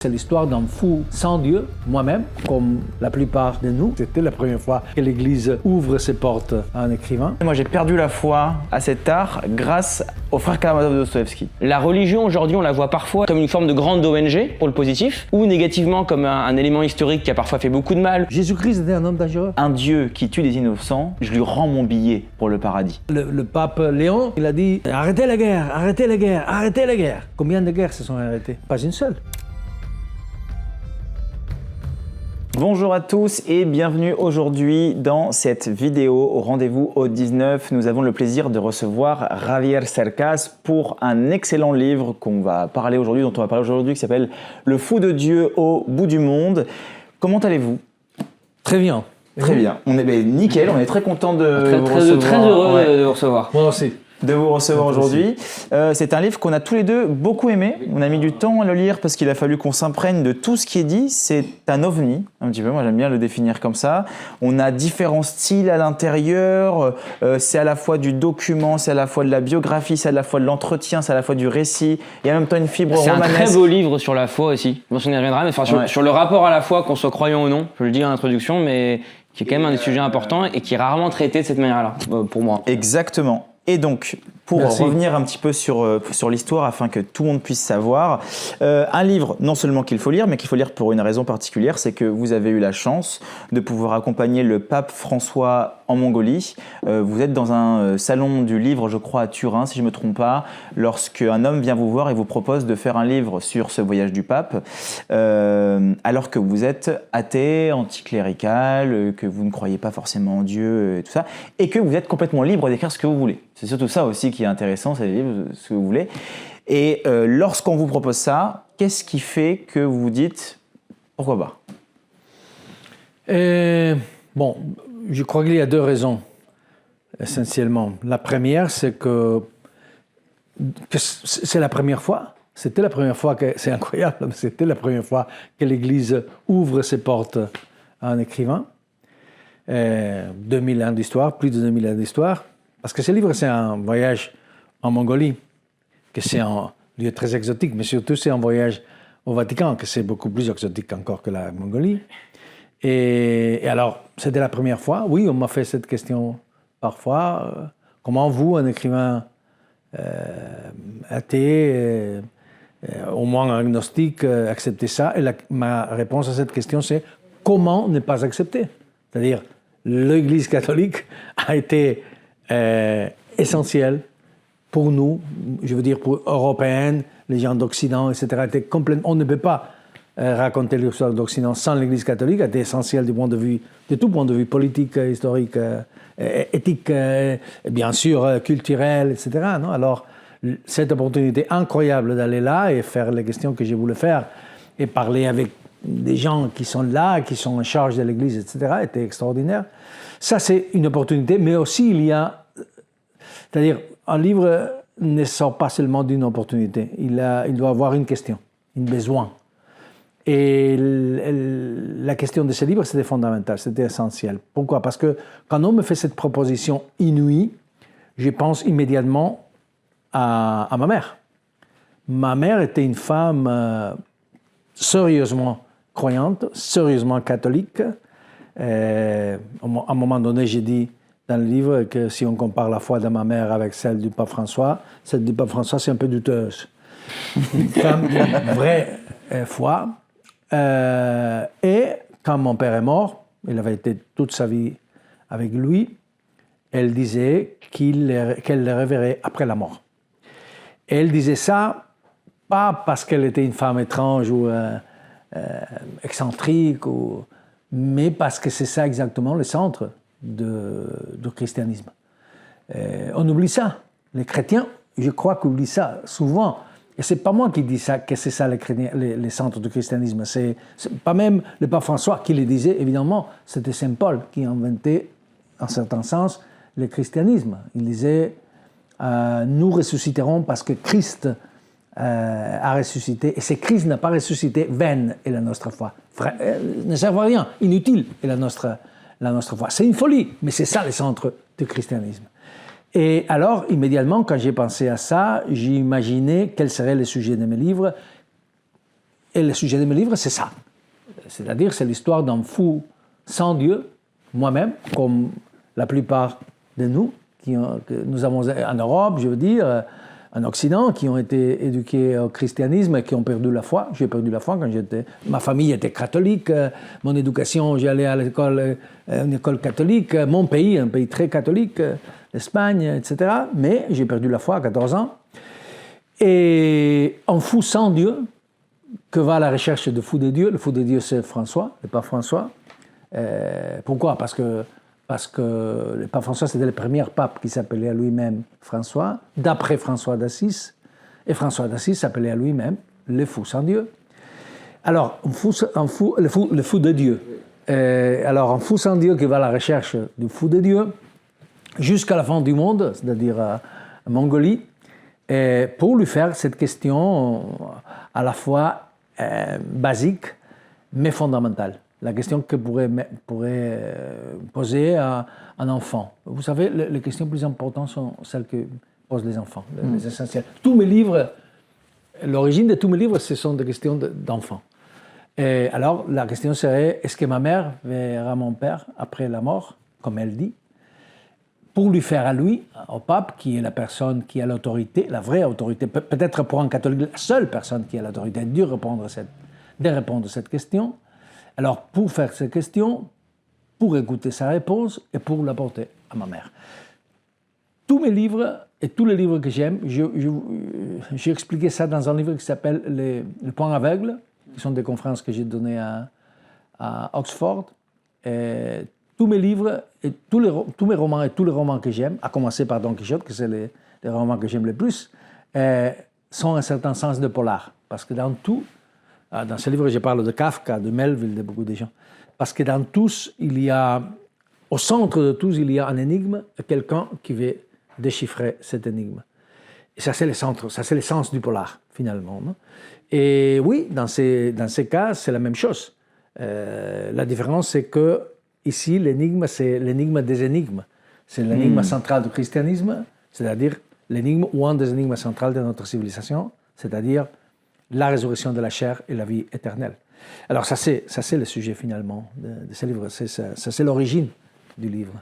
C'est l'histoire d'un fou sans Dieu, moi-même, comme la plupart de nous. C'était la première fois que l'Église ouvre ses portes à un écrivain. Moi, j'ai perdu la foi à cet art grâce au frère Karamazov de Dostoïevski. La religion, aujourd'hui, on la voit parfois comme une forme de grande ONG, pour le positif, ou négativement comme un élément historique qui a parfois fait beaucoup de mal. Jésus-Christ était un homme dangereux. Un Dieu qui tue des innocents, je lui rends mon billet pour le paradis. Le pape Léon, il a dit « Arrêtez la guerre, arrêtez la guerre, arrêtez la guerre ». Combien de guerres se sont arrêtées? Pas une seule. Bonjour à tous et bienvenue aujourd'hui dans cette vidéo au rendez-vous au 19. Nous avons le plaisir de recevoir Javier Cercas pour un excellent livre dont on va parler aujourd'hui, qui s'appelle Le fou de Dieu au bout du monde. Comment allez-vous? Très bien. Très bien. On est nickel, on est très content de vous recevoir. Très heureux de vous recevoir. Moi aussi. De vous recevoir aujourd'hui. C'est un livre qu'on a tous les deux beaucoup aimé. On a mis du temps à le lire parce qu'il a fallu qu'on s'imprègne de tout ce qui est dit. C'est un ovni, un petit peu. Moi, j'aime bien le définir comme ça. On a différents styles à l'intérieur. C'est à la fois du document, c'est à la fois de la biographie, c'est à la fois de l'entretien, c'est à la fois du récit. Il y a en même temps une fibre romanesque. C'est un très beau livre sur la foi aussi. Bon, on y reviendra, mais sur le rapport à la foi, qu'on soit croyant ou non, je le dis en introduction, mais qui est quand même un des sujets importants et qui est rarement traité de cette manière-là, pour moi. Exactement. Et donc, pour revenir un petit peu sur l'histoire afin que tout le monde puisse savoir, un livre non seulement qu'il faut lire, mais qu'il faut lire pour une raison particulière, c'est que vous avez eu la chance de pouvoir accompagner le pape François en Mongolie. Vous êtes dans un salon du livre, je crois, à Turin, si je ne me trompe pas, lorsque un homme vient vous voir et vous propose de faire un livre sur ce voyage du pape, alors que vous êtes athée, anticlérical, que vous ne croyez pas forcément en Dieu et tout ça, et que vous êtes complètement libre d'écrire ce que vous voulez. C'est surtout ça aussi qui est intéressant, c'est les livres, ce que vous voulez. Et lorsqu'on vous propose ça, qu'est-ce qui fait que vous vous dites « pourquoi pas » Bon, je crois qu'il y a deux raisons, essentiellement. La première, c'est que c'est la première fois. C'était la première fois que, c'est incroyable, mais c'était la première fois que l'Église ouvre ses portes à un écrivain. 2000 ans d'histoire, plus de 2000 ans d'histoire. Parce que ce livre, c'est un voyage en Mongolie, que c'est un lieu très exotique, mais surtout c'est un voyage au Vatican, que c'est beaucoup plus exotique encore que la Mongolie. Et alors, c'était la première fois. Oui, on m'a fait cette question parfois. Comment vous, un écrivain athée, au moins agnostique, acceptez ça? Et ma réponse à cette question, c'est comment ne pas accepter? C'est-à-dire, l'Église catholique a été essentielle pour nous, je veux dire pour Européennes, les gens d'Occident, etc. On ne peut pas raconter l'histoire d'Occident sans l'Église catholique, a été essentielle du point de vue, de tout point de vue politique, historique, éthique, bien sûr culturel, etc. Non? Alors, cette opportunité incroyable d'aller là et faire les questions que j'ai voulu faire et parler avec des gens qui sont là, qui sont en charge de l'Église, etc., était extraordinaire. Ça, c'est une opportunité, mais aussi il y a... C'est-à-dire, un livre ne sort pas seulement d'une opportunité. Il doit avoir une question, un besoin. Et la question de ce livre, c'était fondamental, c'était essentiel. Pourquoi? Parce que quand on me fait cette proposition inouïe, je pense immédiatement à ma mère. Ma mère était une femme sérieusement croyante, sérieusement catholique. À un moment donné, j'ai dit dans le livre que si on compare la foi de ma mère avec celle du pape François, celle du pape François, c'est un peu douteuse. Une femme de vraie foi. Et quand mon père est mort, il avait été toute sa vie avec lui, elle disait qu'elle le reverrait après la mort. Et elle disait ça, pas parce qu'elle était une femme étrange ou excentrique, mais parce que c'est ça exactement le centre du christianisme. On oublie ça. Les chrétiens, je crois qu'oublient ça souvent. Et c'est pas moi qui dis ça, que c'est ça les centres du christianisme. C'est pas même le pape François qui le disait, évidemment. C'était Saint Paul qui inventait, en certain sens, le christianisme. Il disait nous ressusciterons parce que Christ a ressuscité. Et si Christ n'a pas ressuscité, vaine est la notre foi. Ne sert à rien, inutile est la notre foi. C'est une folie, mais c'est ça le centre du christianisme. Et alors, immédiatement, quand j'ai pensé à ça, j'ai imaginé quel serait le sujet de mes livres. Et le sujet de mes livres, c'est ça. C'est-à-dire, c'est l'histoire d'un fou sans Dieu, moi-même, comme la plupart de nous, que nous avons en Europe, je veux dire, en Occident, qui ont été éduqués au christianisme et qui ont perdu la foi. J'ai perdu la foi quand j'étais... Ma famille était catholique, mon éducation, j'allais à l'école, une école catholique, mon pays, un pays très catholique, l'Espagne, etc. Mais j'ai perdu la foi à 14 ans. Et un fou sans Dieu, que va à la recherche du fou de Dieu. Le fou de Dieu, c'est François, le pape François. Pourquoi ? Parce que le pape François, c'était le premier pape qui s'appelait à lui-même François, d'après François d'Assise. Et François d'Assise s'appelait à lui-même le fou sans Dieu. Alors, le fou de Dieu. Alors, un fou sans Dieu qui va à la recherche du fou de Dieu jusqu'à la fin du monde, c'est-à-dire à Mongolie, pour lui faire cette question à la fois basique, mais fondamentale. La question que pourrait poser à un enfant. Vous savez, les questions plus importantes sont celles que posent les enfants, les essentielles. Tous mes livres, l'origine de tous mes livres, ce sont des questions d'enfants. Et alors, la question serait, est-ce que ma mère verra mon père après la mort, comme elle dit, pour lui faire à lui, au pape, qui est la personne qui a l'autorité, la vraie autorité, peut-être pour un catholique, la seule personne qui a l'autorité de répondre à cette question. Alors, pour faire cette question, pour écouter sa réponse et pour l'apporter à ma mère. Tous mes livres et tous les livres que j'aime, j'ai expliqué ça dans un livre qui s'appelle Le point aveugle, qui sont des conférences que j'ai données à Oxford. Et tous mes livres, et tous mes romans et tous les romans que j'aime, à commencer par Don Quichotte, que c'est les romans que j'aime le plus, sont un certain sens de polar. Parce que dans ce livre, je parle de Kafka, de Melville, de beaucoup de gens. Parce que dans tous, au centre de tous, il y a un énigme et quelqu'un qui veut déchiffrer cette énigme. Et ça, c'est le centre, ça, c'est l'essence du polar, finalement. Non? Et oui, dans ces cas, c'est la même chose. La différence, c'est que ici, l'énigme, c'est l'énigme des énigmes. C'est l'énigme central du christianisme, c'est-à-dire l'énigme ou un des énigmes centrales de notre civilisation, c'est-à-dire la résurrection de la chair et la vie éternelle. Alors ça c'est le sujet finalement de ce livre, ça c'est l'origine du livre.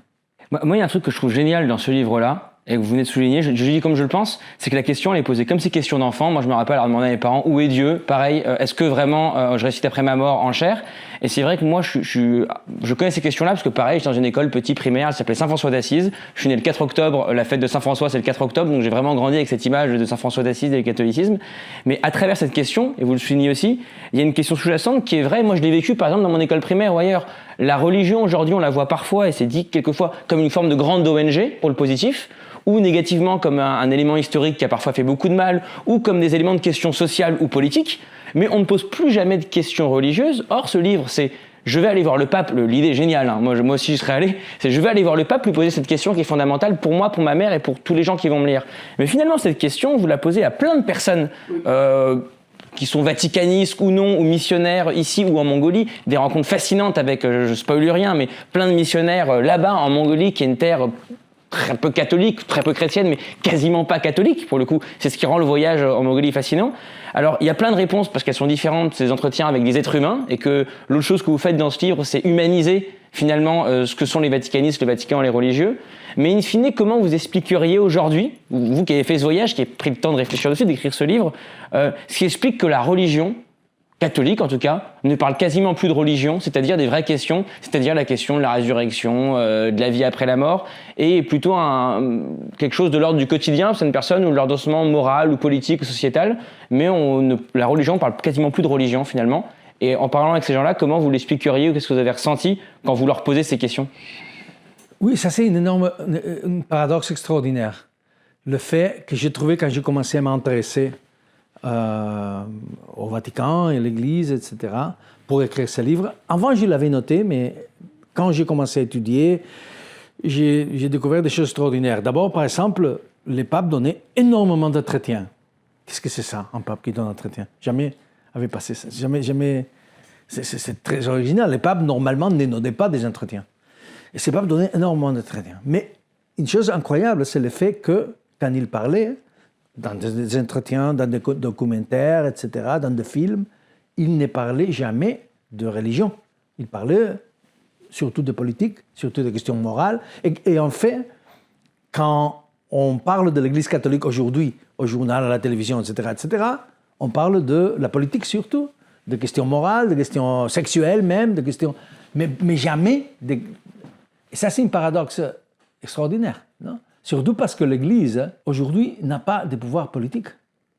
Moi, il y a un truc que je trouve génial dans ce livre-là, et que vous venez de souligner, je dis comme je le pense, c'est que la question elle est posée comme ces questions d'enfants. Moi je me rappelle avoir demandé à mes parents où est Dieu, pareil, est-ce que vraiment je ressuscite après ma mort en chair? Et c'est vrai que moi je connais ces questions-là parce que pareil, j'étais dans une école petite primaire, elle s'appelait Saint-François d'Assise. Je suis né le 4 octobre, la fête de Saint-François c'est le 4 octobre, donc j'ai vraiment grandi avec cette image de Saint-François d'Assise et du catholicisme. Mais à travers cette question, et vous le soulignez aussi, il y a une question sous-jacente qui est vraie. Moi je l'ai vécue par exemple dans mon école primaire ou ailleurs. La religion aujourd'hui on la voit parfois et c'est dit quelquefois comme une forme de grande ONG pour le positif, ou négativement comme un élément historique qui a parfois fait beaucoup de mal, ou comme des éléments de questions sociales ou politiques, mais on ne pose plus jamais de questions religieuses. Or, ce livre, c'est « je vais aller voir le pape », l'idée est géniale, hein. Moi aussi je serais allé, c'est « je vais aller voir le pape, lui poser cette question qui est fondamentale pour moi, pour ma mère et pour tous les gens qui vont me lire ». Mais finalement, cette question, vous la posez à plein de personnes qui sont vaticanistes ou non, ou missionnaires ici ou en Mongolie, des rencontres fascinantes avec, je spoil rien, mais plein de missionnaires là-bas en Mongolie, qui est une terre très peu catholique, très peu chrétienne, mais quasiment pas catholique, pour le coup. C'est ce qui rend le voyage en Mongolie fascinant. Alors, il y a plein de réponses, parce qu'elles sont différentes, ces entretiens avec des êtres humains, et que l'autre chose que vous faites dans ce livre, c'est humaniser, finalement, ce que sont les vaticanistes, le Vatican et les religieux. Mais in fine, comment vous expliqueriez aujourd'hui, vous qui avez fait ce voyage, qui avez pris le temps de réfléchir dessus, d'écrire ce livre, ce qui explique que la religion, catholique en tout cas, ne parle quasiment plus de religion, c'est-à-dire des vraies questions, c'est-à-dire la question de la résurrection, de la vie après la mort, et plutôt quelque chose de l'ordre du quotidien pour certaines personnes, ou de l'endossement moral ou politique ou sociétal, mais la religion ne parle quasiment plus de religion finalement. Et en parlant avec ces gens-là, comment vous l'expliqueriez ou qu'est-ce que vous avez ressenti quand vous leur posez ces questions? Oui, ça c'est un paradoxe extraordinaire. Le fait que j'ai trouvé quand j'ai commencé à m'intéresser au Vatican et l'Église, etc., pour écrire ce livre. Avant, je l'avais noté, mais quand j'ai commencé à étudier, j'ai découvert des choses extraordinaires. D'abord, par exemple, les papes donnaient énormément d'entretiens. Qu'est-ce que c'est ça, un pape qui donne un entretien? Jamais avait passé ça. Jamais. C'est très original. Les papes, normalement, ne donnaient pas des entretiens. Et ces papes donnaient énormément d'entretiens. Mais une chose incroyable, c'est le fait que, quand ils parlaient, dans des entretiens, dans des documentaires, etc., dans des films, il ne parlait jamais de religion. Il parlait surtout de politique, surtout de questions morales. Et en fait, quand on parle de l'Église catholique aujourd'hui, au journal, à la télévision, etc., on parle de la politique surtout, de questions morales, de questions sexuelles même, de questions... Mais jamais... Et ça, c'est un paradoxe extraordinaire, non? Surtout parce que l'Église, aujourd'hui, n'a pas de pouvoir politique.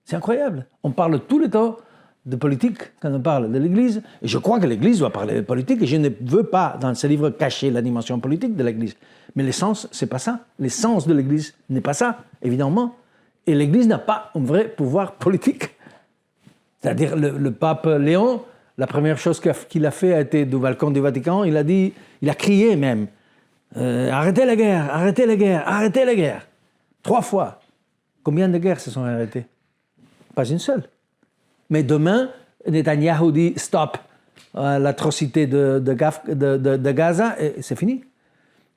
C'est incroyable. On parle tout le temps de politique quand on parle de l'Église. Et je crois que l'Église doit parler de politique. Et je ne veux pas, dans ce livre, cacher la dimension politique de l'Église. Mais l'essence, c'est pas ça. L'essence de l'Église n'est pas ça, évidemment. Et l'Église n'a pas un vrai pouvoir politique. C'est-à-dire, le pape Léon, la première chose qu'il a fait a été du balcon du Vatican, il a crié même, arrêtez la guerre, arrêtez la guerre, arrêtez la guerre. 3 fois. Combien de guerres se sont arrêtées? Pas une seule. Mais demain, Netanyahou dit stop l'atrocité de Gaza, et c'est fini.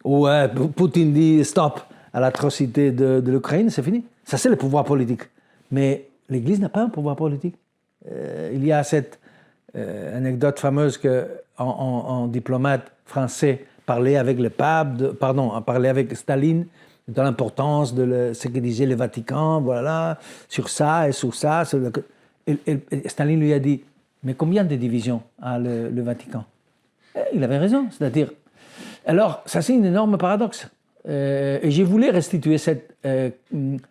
Ou Poutine dit stop à l'atrocité de l'Ukraine, c'est fini. Ça, c'est le pouvoir politique. Mais l'Église n'a pas un pouvoir politique. Il y a cette anecdote fameuse qu'un diplomate français parlait avec le pape, parlait avec Staline de l'importance de ce que disait le Vatican, voilà, sur ça et sur ça. Et Staline lui a dit, mais combien de divisions a le Vatican? Il avait raison, c'est-à-dire... Alors, ça c'est un énorme paradoxe. Et je voulais restituer cette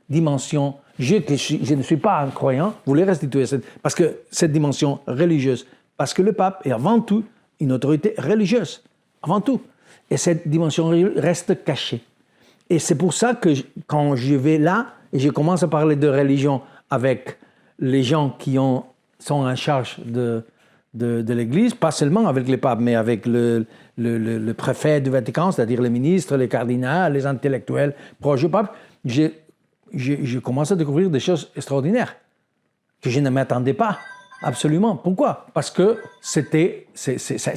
dimension, je ne suis pas un croyant, voulais restituer parce que cette dimension religieuse, parce que le pape est avant tout une autorité religieuse, avant tout. Et cette dimension reste cachée. Et c'est pour ça que quand je vais là, et je commence à parler de religion avec les gens qui sont en charge de l'Église, pas seulement avec les papes, mais avec le préfet du Vatican, c'est-à-dire les ministres, les cardinaux, les intellectuels proches du pape, je commence à découvrir des choses extraordinaires que je ne m'attendais pas, absolument. Pourquoi? Parce que ça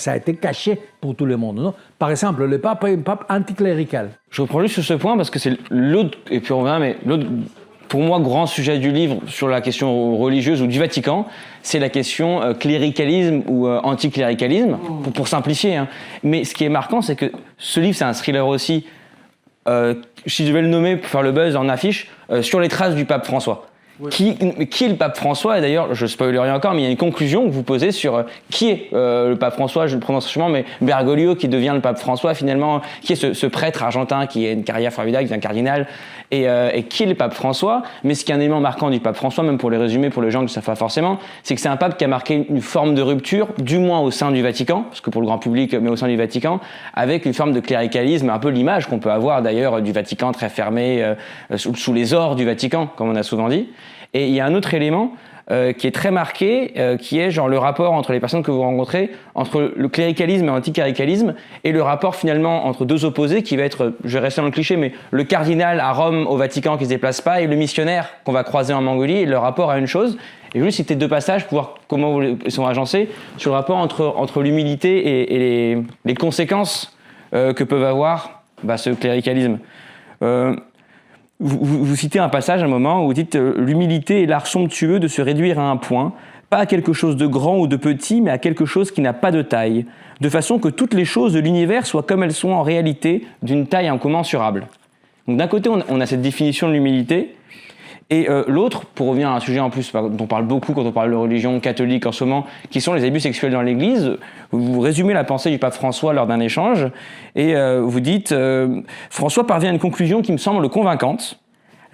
a été caché pour tout le monde. Non? Par exemple, le pape est un pape anticlérical. Je reprends juste sur ce point parce que c'est l'autre, et puis on verra, mais l'autre, pour moi, grand sujet du livre sur la question religieuse ou du Vatican, c'est la question cléricalisme ou anticléricalisme, pour simplifier. Hein. Mais ce qui est marquant, c'est que ce livre, c'est un thriller aussi, si je devais le nommer pour faire le buzz en affiche, sur les traces du pape François. Oui. Qui est le pape François? Et d'ailleurs, je ne spoilerai rien encore, mais il y a une conclusion que vous posez sur qui est le pape François, je le prononce sûrement, mais Bergoglio qui devient le pape François finalement, qui est ce prêtre argentin qui a une carrière formidable, qui devient cardinal, et qui est le pape François. Mais ce qui est un élément marquant du pape François, même pour les résumer pour les gens qui ne savent pas forcément, c'est que c'est un pape qui a marqué une forme de rupture, du moins au sein du Vatican, parce que pour le grand public, mais au sein du Vatican, avec une forme de cléricalisme, un peu l'image qu'on peut avoir d'ailleurs du Vatican très fermé, sous les ors du Vatican, comme on a souvent dit. Et il y a un autre élément qui est très marqué, qui est genre le rapport entre les personnes que vous rencontrez, entre le cléricalisme et l'anticléricalisme, et le rapport finalement entre deux opposés qui va être, je vais rester dans le cliché, mais le cardinal à Rome, au Vatican, qui ne se déplace pas, et le missionnaire qu'on va croiser en Mongolie, et le rapport à une chose. Et je vais juste citer 2 passages pour voir comment ils sont agencés, sur le rapport entre l'humilité et les conséquences que peuvent avoir ce cléricalisme. Vous citez un passage à un moment où vous dites « L'humilité est l'art somptueux de se réduire à un point, pas à quelque chose de grand ou de petit, mais à quelque chose qui n'a pas de taille, de façon que toutes les choses de l'univers soient comme elles sont en réalité, d'une taille incommensurable. » Donc d'un côté, on a cette définition de l'humilité, et l'autre, pour revenir à un sujet en plus dont on parle beaucoup quand on parle de religion catholique en ce moment, qui sont les abus sexuels dans l'Église, vous résumez la pensée du pape François lors d'un échange, et vous dites « François parvient à une conclusion qui me semble convaincante.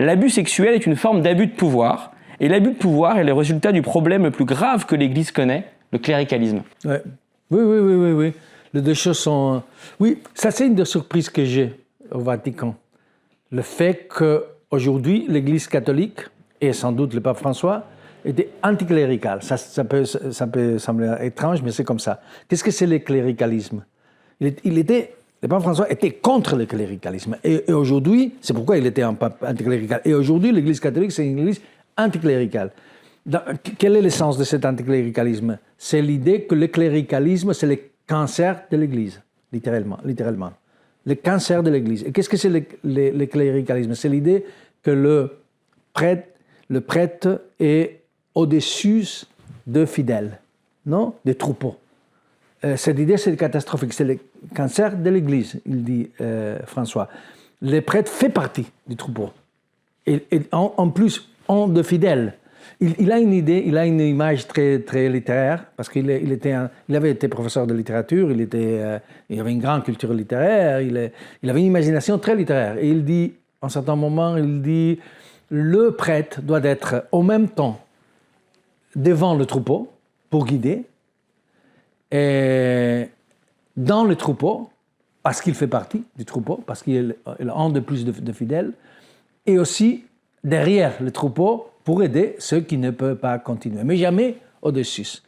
L'abus sexuel est une forme d'abus de pouvoir, et l'abus de pouvoir est le résultat du problème le plus grave que l'Église connaît, le cléricalisme. » Ouais. Oui. Les 2 choses sont... Oui, ça c'est une des surprises que j'ai au Vatican. Le fait qu'aujourd'hui, l'Église catholique, et sans doute le pape François, était anticlérical. Ça peut sembler étrange, mais c'est comme ça. Qu'est-ce que c'est le cléricalisme? Le pape François était contre le cléricalisme. Et aujourd'hui, c'est pourquoi il était un pape anticlérical. Et aujourd'hui, l'Église catholique, c'est une Église anticléricale. Quel est le sens de cet anticléricalisme? C'est l'idée que le cléricalisme, c'est le cancer de l'Église, littéralement. Le cancer de l'Église. Et qu'est-ce que c'est le cléricalisme? C'est l'idée que le prêtre est au-dessus de fidèles. non, des troupeaux. Cette idée, c'est catastrophique. C'est le cancer de l'Église, il dit François. Les prêtres font partie du troupeau. Et en plus, ont de fidèles. Il a une idée, il a une image très, très littéraire, parce qu'il avait été professeur de littérature, il avait une grande culture littéraire, il avait une imagination très littéraire. Et il dit, en un certain moment, le prêtre doit être en même temps devant le troupeau pour guider, et dans le troupeau, parce qu'il fait partie du troupeau, parce qu'il a un de plus de fidèles, et aussi derrière le troupeau pour aider ceux qui ne peuvent pas continuer, mais jamais au-dessus.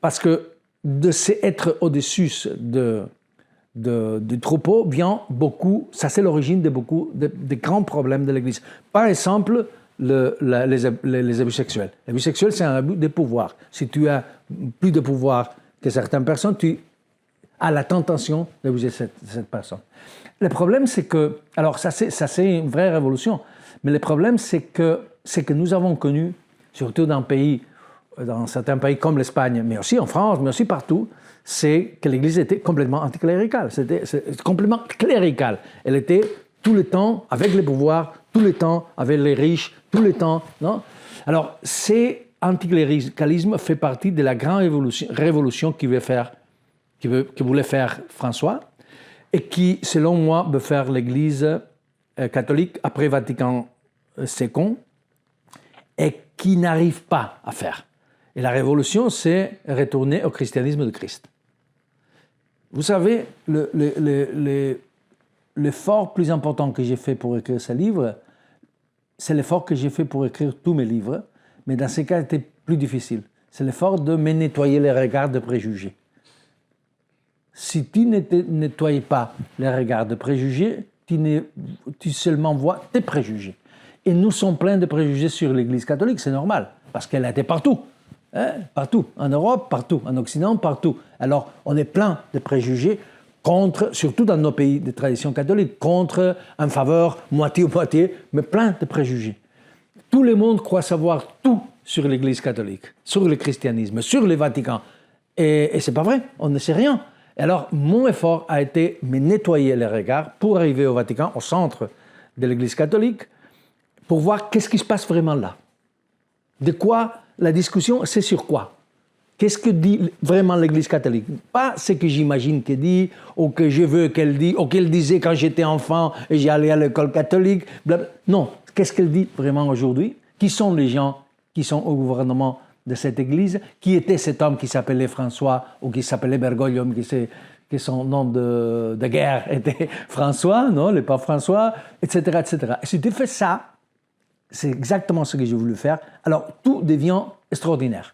Parce que être au-dessus du troupeau vient beaucoup, ça c'est l'origine de beaucoup de grands problèmes de l'Église. Par exemple, les abus sexuels. L'abus sexuel, c'est un abus de pouvoir. Si tu as plus de pouvoir que certaines personnes, tu as la tentation d'abuser cette personne. Le problème, c'est que, alors ça c'est une vraie révolution, mais le problème, c'est que nous avons connu, surtout dans certains pays comme l'Espagne, mais aussi en France, mais aussi partout, c'est que l'Église était complètement anticléricale. C'était complètement cléricale. Elle était tout le temps avec les pouvoirs, tout le temps avec les riches, tout le temps, non? Alors, cet anticléricalisme fait partie de la grande révolution qui voulait faire François, et qui, selon moi, veut faire l'Église catholique après Vatican II, et qui n'arrive pas à faire. Et la révolution, c'est retourner au christianisme de Christ. Vous savez, l'effort plus important que j'ai fait pour écrire ce livre, c'est l'effort que j'ai fait pour écrire tous mes livres, mais dans ce cas, c'était plus difficile. C'est l'effort de me nettoyer les regards de préjugés. Si tu ne te nettoies pas les regards de préjugés, tu seulement vois tes préjugés. Et nous sommes pleins de préjugés sur l'Église catholique, c'est normal, parce qu'elle a été partout. Partout, en Europe, partout, en Occident, partout. Alors, on est plein de préjugés contre, surtout dans nos pays de tradition catholique, contre, en faveur, moitié ou moitié, mais plein de préjugés. Tout le monde croit savoir tout sur l'Église catholique, sur le christianisme, sur le Vatican. Et c'est pas vrai, on ne sait rien. Alors, mon effort a été de me nettoyer les regards pour arriver au Vatican, au centre de l'Église catholique, pour voir qu'est-ce qui se passe vraiment là. De quoi la discussion, c'est sur quoi? Qu'est-ce que dit vraiment l'Église catholique? Pas ce que j'imagine qu'elle dit, ou que je veux qu'elle dise, ou qu'elle disait quand j'étais enfant et j'allais à l'école catholique. Blablabla. Non, qu'est-ce qu'elle dit vraiment aujourd'hui? Qui sont les gens qui sont au gouvernement de cette Église? Qui était cet homme qui s'appelait François, ou qui s'appelait Bergoglio, que son nom de guerre était François, non, le pape François, etc., etc. Et si tu fais ça, c'est exactement ce que j'ai voulu faire. Alors, tout devient extraordinaire.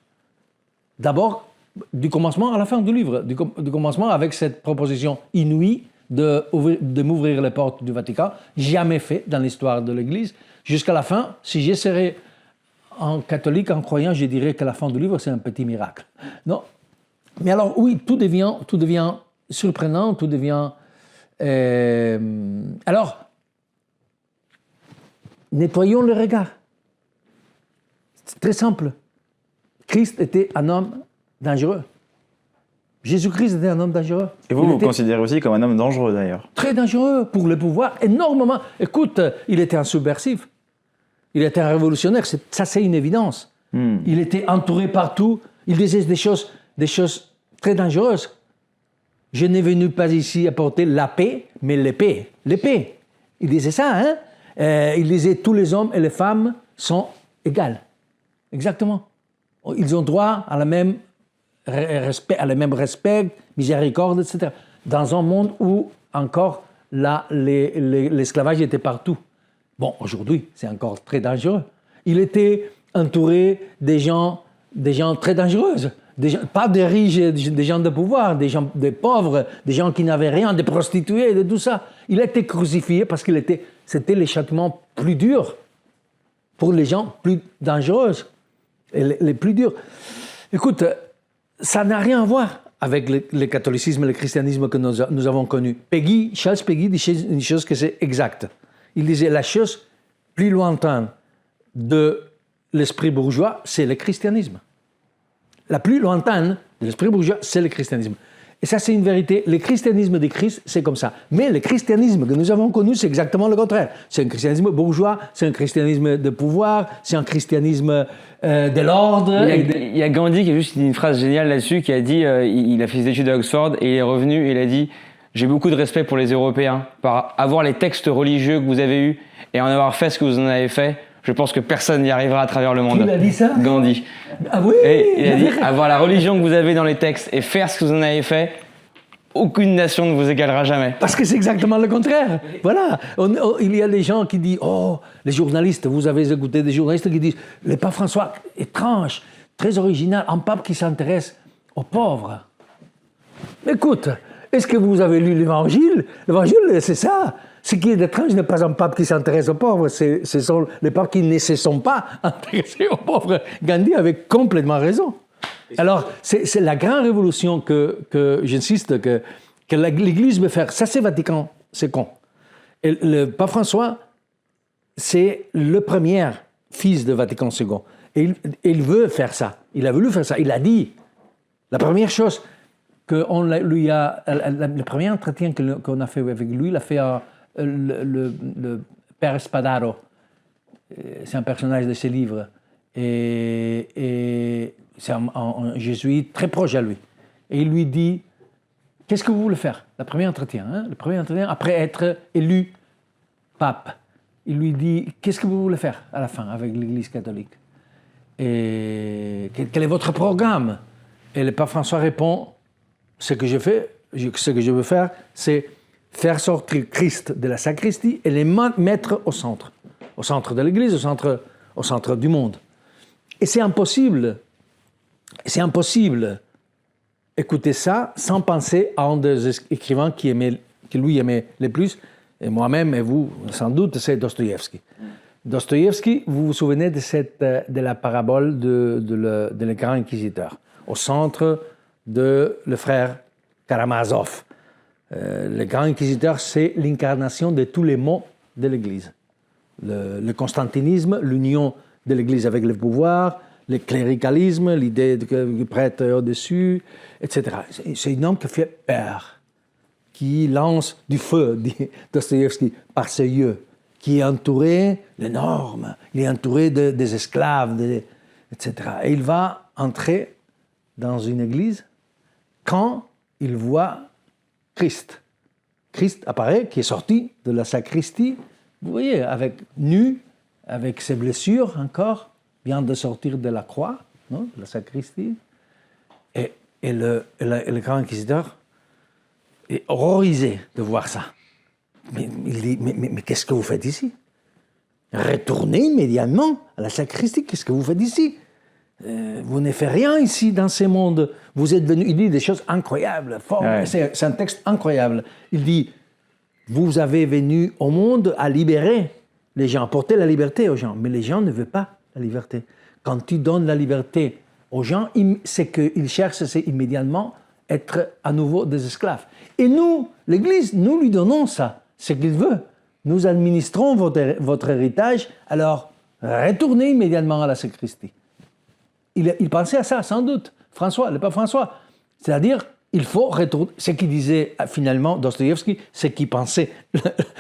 D'abord, du commencement à la fin du livre, du commencement avec cette proposition inouïe de m'ouvrir les portes du Vatican, jamais fait dans l'histoire de l'Église. Jusqu'à la fin, si j'essaierais en catholique, en croyant, je dirais que la fin du livre, c'est un petit miracle. Non. Mais alors, oui, tout devient surprenant, tout devient... Alors, nettoyons le regard. C'est très simple. Christ était un homme dangereux. Jésus-Christ était un homme dangereux. Et vous considérez aussi comme un homme dangereux, d'ailleurs. Très dangereux pour le pouvoir, énormément. Écoute, il était un subversif. Il était un révolutionnaire, ça c'est une évidence. Il était entouré partout. Il disait des choses très dangereuses. Je n'ai venu pas ici apporter la paix, mais l'épée. L'épée. Il disait ça, hein? Il disait tous les hommes et les femmes sont égaux. Exactement. Ils ont droit à le même respect, miséricorde, etc. Dans un monde où encore l'esclavage était partout. Bon, aujourd'hui, c'est encore très dangereux. Il était entouré des gens très dangereux. Pas des riches, des gens de pouvoir, des pauvres, des gens qui n'avaient rien, des prostituées, de tout ça. Il a été crucifié parce que c'était le châtiment plus dur pour les gens plus dangereux, et les plus durs. Écoute, ça n'a rien à voir avec le catholicisme et le christianisme que nous avons connu. Charles Péguy dit une chose que c'est exact. Il disait la chose plus lointaine de l'esprit bourgeois, c'est le christianisme. La plus lointaine de l'esprit bourgeois, c'est le christianisme. Et ça, c'est une vérité. Le christianisme de Christ, c'est comme ça. Mais le christianisme que nous avons connu, c'est exactement le contraire. C'est un christianisme bourgeois, c'est un christianisme de pouvoir, c'est un christianisme de l'ordre. Il y a Gandhi qui a juste dit une phrase géniale là-dessus, qui a dit, il a fait ses études à Oxford et il est revenu et il a dit « J'ai beaucoup de respect pour les Européens. Par avoir les textes religieux que vous avez eus et en avoir fait ce que vous en avez fait, je pense que personne n'y arrivera à travers le monde. » Qui a dit ça? Gandhi. Ah oui. Et il a dit avoir la religion que vous avez dans les textes et faire ce que vous en avez fait, aucune nation ne vous égalera jamais. Parce que c'est exactement le contraire. Voilà. Il y a des gens qui disent, oh, les journalistes, vous avez écouté des journalistes qui disent, le pape François, étrange, très original, un pape qui s'intéresse aux pauvres. Écoute, est-ce que vous avez lu l'Évangile? L'Évangile, c'est ça. Ce qui est étrange n'est pas un pape qui s'intéresse aux pauvres, ce sont les papes qui ne se sont pas intéressés aux pauvres. Gandhi avait complètement raison. Alors, c'est la grande révolution que j'insiste, que l'Église veut faire. Ça, c'est Vatican II. Et le pape François, c'est le premier fils de Vatican II. Et il veut faire ça. Il a voulu faire ça. Il a dit, la première chose le premier entretien qu'on a fait avec lui, il a fait le père Spadaro. C'est un personnage de ses livres. Et c'est un jésuite très proche à lui. Et il lui dit, qu'est-ce que vous voulez faire? Le premier entretien, après être élu pape. Il lui dit, qu'est-ce que vous voulez faire à la fin avec l'Église catholique? Et quel est votre programme? Et le pape François répond, ce que je veux faire, c'est faire sortir Christ de la sacristie et les mettre au centre de l'Église, au centre du monde. Et c'est impossible écouter ça sans penser à un des écrivains que lui aimait le plus, et moi-même et vous, sans doute, c'est Dostoïevski. Dostoïevski, vous vous souvenez de la parabole de le grand inquisiteur, au centre de le frère Karamazov. Le grand inquisiteur, c'est l'incarnation de tous les maux de l'Église. Le constantinisme, l'union de l'Église avec le pouvoir, le cléricalisme, l'idée du prêtre au-dessus, etc. C'est un homme qui fait peur, qui lance du feu, dit Dostoïevski, par ses yeux, qui est entouré de normes, il est entouré des esclaves, etc. Et il va entrer dans une église quand il voit Christ. Christ apparaît, qui est sorti de la sacristie, vous voyez, nu, avec ses blessures encore, vient de sortir de la croix, non, de la sacristie. Et le grand inquisiteur est horrorisé de voir ça. Mais il dit, mais qu'est-ce que vous faites ici? Retournez immédiatement à la sacristie, qu'est-ce que vous faites ici? Vous ne faites rien ici dans ce monde. Vous êtes venu, il dit des choses incroyables, fortes. Ouais. C'est un texte incroyable. Il dit, vous avez venu au monde à libérer les gens, apporter la liberté aux gens. Mais les gens ne veulent pas la liberté. Quand tu donnes la liberté aux gens, c'est qu'ils cherchent, c'est immédiatement être à nouveau des esclaves. Et nous, l'Église, nous lui donnons ça, ce qu'il veut. Nous administrons votre héritage, alors retournez immédiatement à la sacristie. Il pensait à ça, sans doute. François, le pape François. C'est-à-dire, il faut retourner. Ce qu'il disait finalement, Dostoïevski, ce qu'il pensait.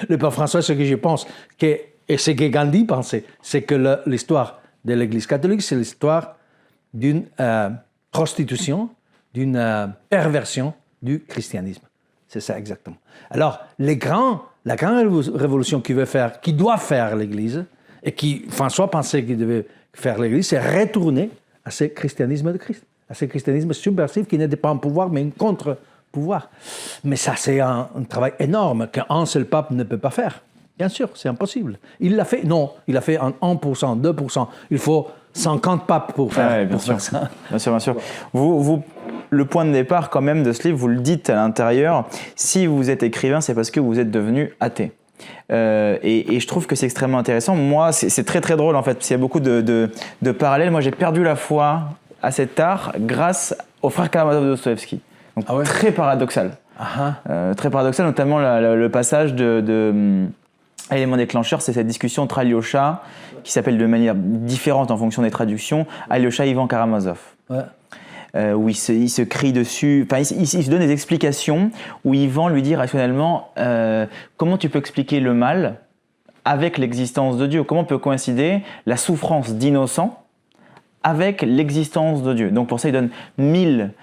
Le pape François, ce que je pense, et ce que Gandhi pensait, c'est que l'histoire de l'Église catholique, c'est l'histoire d'une prostitution, d'une perversion du christianisme. C'est ça exactement. Alors, la grande révolution qui doit faire l'Église, et qui François pensait qu'il devait faire l'Église, c'est retourner à ce christianisme de Christ, à ce christianisme subversif qui n'était pas un pouvoir, mais un contre-pouvoir. Mais ça, c'est un travail énorme qu'un seul pape ne peut pas faire. Bien sûr, c'est impossible. Il l'a fait, non, il a fait en 1%, 2%. Il faut 50 papes pour faire, faire ça. Bien sûr, bien sûr. Le point de départ quand même de ce livre, vous le dites à l'intérieur, si vous êtes écrivain, c'est parce que vous êtes devenu athée. Et je trouve que c'est extrêmement intéressant. Moi, c'est très très drôle en fait, parce qu'il y a beaucoup de parallèles. Moi, j'ai perdu la foi assez tard grâce au frère Karamazov de Dostoïevski. Donc très paradoxal. Très paradoxal, notamment le passage de élément déclencheur, c'est cette discussion entre Alyosha, qui s'appelle de manière différente en fonction des traductions, Alyosha Ivan Karamazov. où il se crie dessus, enfin il se donne des explications où Yvan lui dit rationnellement comment tu peux expliquer le mal avec l'existence de Dieu, comment peut coïncider la souffrance d'innocents avec l'existence de Dieu. Donc pour ça, il donne 1000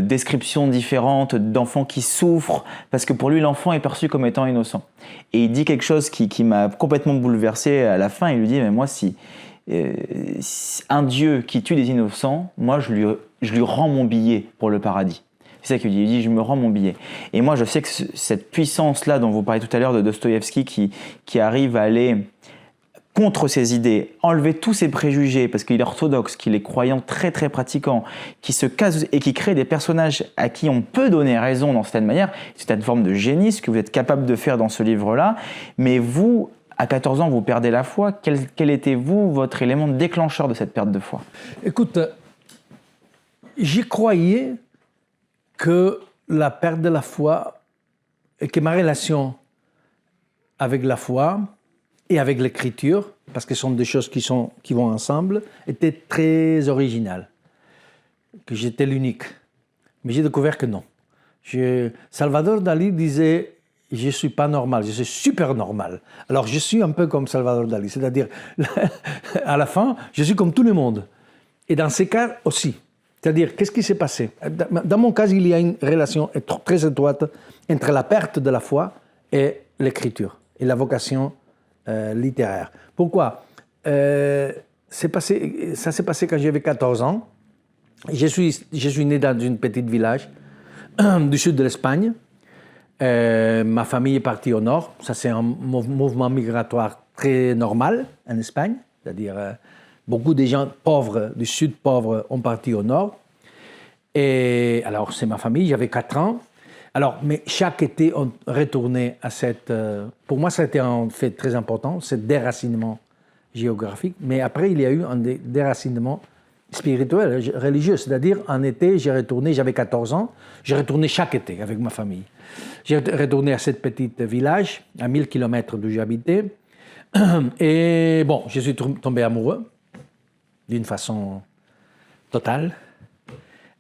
descriptions différentes d'enfants qui souffrent, parce que pour lui, l'enfant est perçu comme étant innocent. Et il dit quelque chose qui m'a complètement bouleversé à la fin. Il lui dit, mais moi, si un Dieu qui tue des innocents, moi, je lui rends mon billet pour le paradis. C'est ça qu'il dit. Il dit, je me rends mon billet. Et moi, je sais que cette puissance-là dont vous parlez tout à l'heure de Dostoïevski, qui arrive à aller contre ses idées, enlever tous ses préjugés, parce qu'il est orthodoxe, qu'il est croyant très très pratiquant, qui se casse et qui crée des personnages à qui on peut donner raison dans certaine manière. C'est une forme de génie, ce que vous êtes capable de faire dans ce livre-là. Mais vous, à 14 ans, vous perdez la foi. Quel était, vous, votre élément déclencheur de cette perte de foi? Écoute, j'y croyais que la perte de la foi et que ma relation avec la foi et avec l'écriture, parce que ce sont des choses qui vont ensemble, était très originale, que j'étais l'unique. Mais j'ai découvert que non. Salvador Dali disait « je ne suis pas normal, je suis super normal ». Alors je suis un peu comme Salvador Dali, c'est-à-dire à la fin, je suis comme tout le monde. Et dans ces cas aussi. C'est-à-dire, qu'est-ce qui s'est passé? Dans mon cas, il y a une relation très étroite entre la perte de la foi et l'écriture, et la vocation littéraire. Pourquoi? Ça s'est passé quand j'avais 14 ans. Je suis né dans un petit village du sud de l'Espagne. Ma famille est partie au nord. Ça, c'est un mouvement migratoire très normal en Espagne. C'est-à-dire, beaucoup de gens pauvres, du sud pauvres, ont parti au nord. Et alors, c'est ma famille, j'avais 4 ans. Alors, mais chaque été, on retournait à cette... pour moi, ça a été un fait très important, ce déracinement géographique. Mais après, il y a eu un déracinement spirituel, religieux. C'est-à-dire, en été, j'avais 14 ans, j'ai retourné chaque été avec ma famille. J'ai retourné à ce petit village, à 1000 km d'où j'habitais. Et bon, je suis tombé amoureux, d'une façon totale.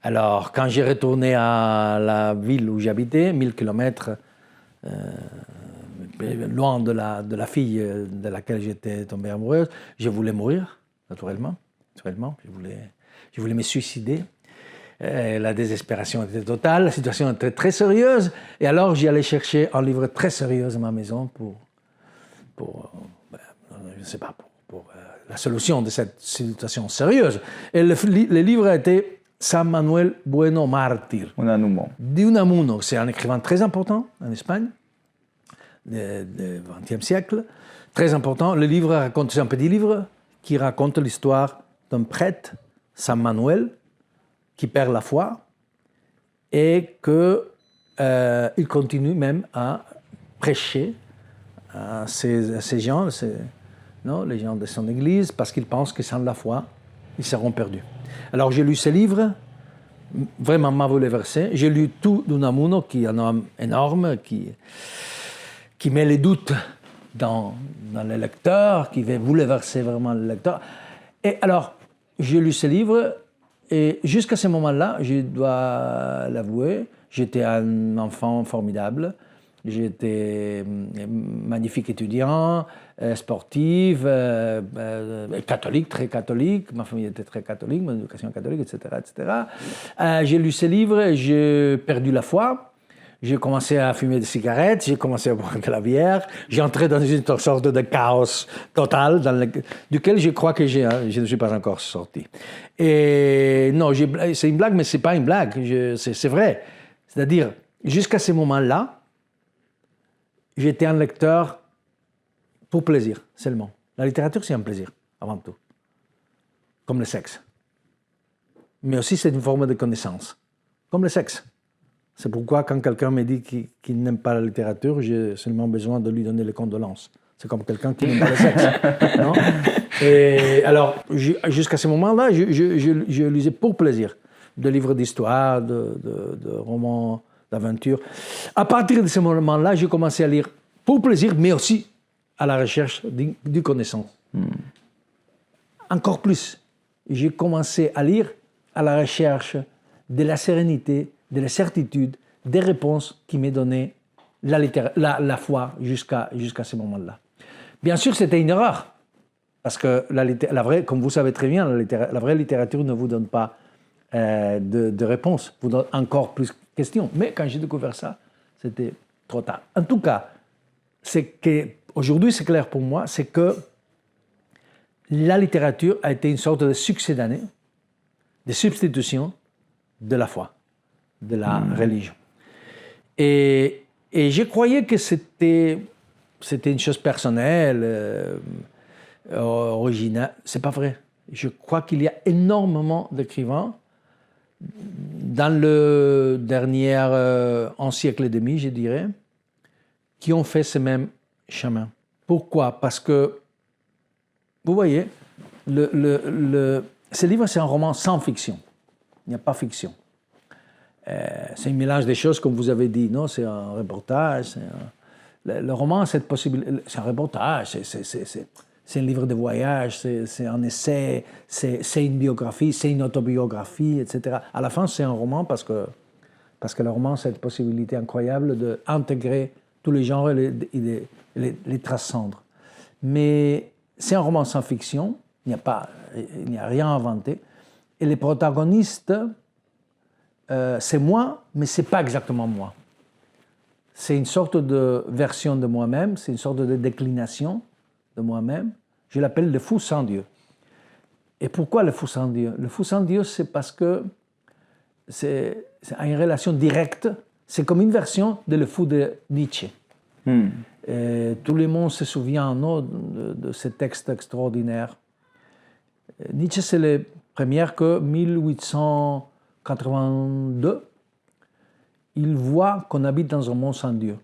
Alors, quand j'ai retourné à la ville où j'habitais, 1000 km, loin de la fille de laquelle j'étais tombé amoureuse, je voulais mourir, naturellement. Je voulais me suicider. La désespération était totale, la situation était très sérieuse. Et alors, j'y allais chercher un livre très sérieux à ma maison pour la solution de cette situation sérieuse. Et le livre a été San Manuel Bueno Mártir. D'Unamuno. C'est un écrivain très important en Espagne, du XXe siècle. Très important. Le livre raconte, c'est un petit livre qui raconte l'histoire d'un prêtre, San Manuel, qui perd la foi et qu'il continue même à prêcher à ces gens, les gens de son église, parce qu'il pense que sans la foi, ils seront perdus. Alors j'ai lu ce livre, vraiment m'a bouleversé. J'ai lu tout d'Unamuno, qui est un homme énorme, qui met les doutes dans le lecteur, qui veut bouleverser vraiment le lecteur. Et alors, j'ai lu ce livre, et jusqu'à ce moment-là, je dois l'avouer, j'étais un enfant formidable. J'étais magnifique étudiant, sportif, catholique, très catholique. Ma famille était très catholique, mon éducation catholique, etc. J'ai lu ces livres, j'ai perdu la foi. J'ai commencé à fumer des cigarettes, j'ai commencé à boire de la bière. J'ai entré dans une sorte de chaos total, duquel je crois que je ne suis pas encore sorti. Et non, c'est une blague, mais ce n'est pas une blague, c'est vrai. C'est-à-dire, jusqu'à ce moment-là, j'étais un lecteur pour plaisir, seulement. La littérature, c'est un plaisir, avant tout. Comme le sexe. Mais aussi, c'est une forme de connaissance. Comme le sexe. C'est pourquoi, quand quelqu'un me dit qu'il n'aime pas la littérature, j'ai seulement besoin de lui donner les condoléances. C'est comme quelqu'un qui n'aime pas le sexe. Non? Et alors, jusqu'à ce moment-là, je lisais pour plaisir. De livres d'histoire, de romans d'aventure. À partir de ce moment-là, j'ai commencé à lire pour plaisir, mais aussi à la recherche de connaissance. Encore plus, j'ai commencé à lire à la recherche de la sérénité, de la certitude, des réponses qui m'est donné la foi jusqu'à ce moment-là. Bien sûr, c'était une erreur, parce que la vraie, comme vous savez très bien, la vraie littérature ne vous donne pas de réponse, vous donne encore plus de questions. Mais quand j'ai découvert ça, c'était trop tard. En tout cas, aujourd'hui, c'est clair pour moi, c'est que la littérature a été une sorte de succédanée, de substitution de la foi, de la religion. Et je croyais que c'était une chose personnelle, originale. C'est pas vrai. Je crois qu'il y a énormément d'écrivains dans le dernier un siècle et demi, je dirais, qui ont fait ce même chemin. Pourquoi? Parce que, vous voyez, ce livre, c'est un roman sans fiction. Il n'y a pas fiction. C'est un mélange des choses, comme vous avez dit. Non, c'est un reportage. Le roman, c'est un reportage. C'est un livre de voyage. C'est un essai. C'est une biographie. C'est une autobiographie, etc. À la fin, c'est un roman parce que le roman, c'est cette possibilité incroyable d'intégrer tous les genres et les transcendre. Mais c'est un roman sans fiction. Il n'y a rien inventé. Et les protagonistes, c'est moi, mais ce n'est pas exactement moi. C'est une sorte de version de moi-même, c'est une sorte de déclination de moi-même. Je l'appelle le fou sans Dieu. Et pourquoi le fou sans Dieu? Le fou sans Dieu, c'est parce que c'est une relation directe. C'est comme une version de le fou de Nietzsche. Tout le monde se souvient de ce texte extraordinaire. Nietzsche, c'est le premier que 1882, il voit qu'on habite dans un monde sans Dieu.